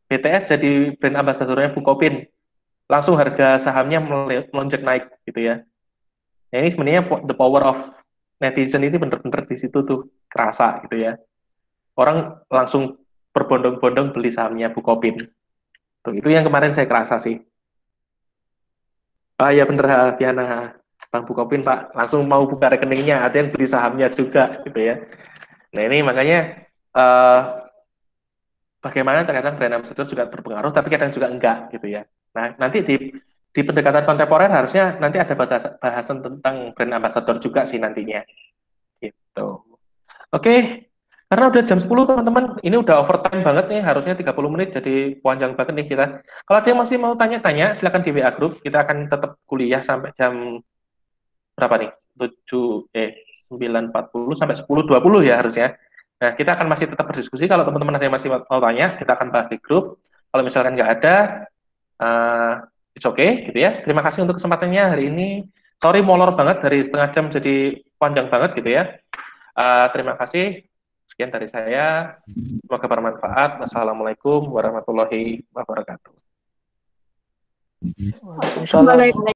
BTS jadi brand ambassadornya Bukopin. Langsung harga sahamnya melonjak naik gitu ya. Nah, ini sebenarnya the power of netizen ini bener-bener di situ tuh kerasa gitu ya. Orang langsung berbondong-bondong beli sahamnya Bukopin. Tuh, itu yang kemarin saya kerasa sih. Ah ya bener, Piana. Bang Bukopin Pak, langsung mau buka rekeningnya, ada yang beli sahamnya juga gitu ya. Nah ini makanya bagaimana terkadang brand ambassador juga berpengaruh, tapi kadang juga enggak gitu ya. Nah nanti di pendekatan kontemporer harusnya nanti ada bahasan tentang brand ambassador juga sih nantinya. Gitu. Oke, karena udah jam 10 teman-teman, ini udah overtime banget nih, harusnya 30 menit jadi panjang banget nih kita. Kalau ada yang masih mau tanya-tanya, silakan di WA Group, kita akan tetap kuliah sampai jam berapa nih? 9.40 sampai 10.20 ya harusnya. Nah, kita akan masih tetap berdiskusi, kalau teman-teman ada yang masih mau tanya, kita akan bahas di grup. Kalau misalkan nggak ada, it's okay, gitu ya. Terima kasih untuk kesempatannya hari ini. Sorry molor banget, dari setengah jam jadi panjang banget gitu ya. Terima kasih. Sekian dari saya. Semoga bermanfaat. Wassalamualaikum warahmatullahi wabarakatuh. Waalaikumsalam.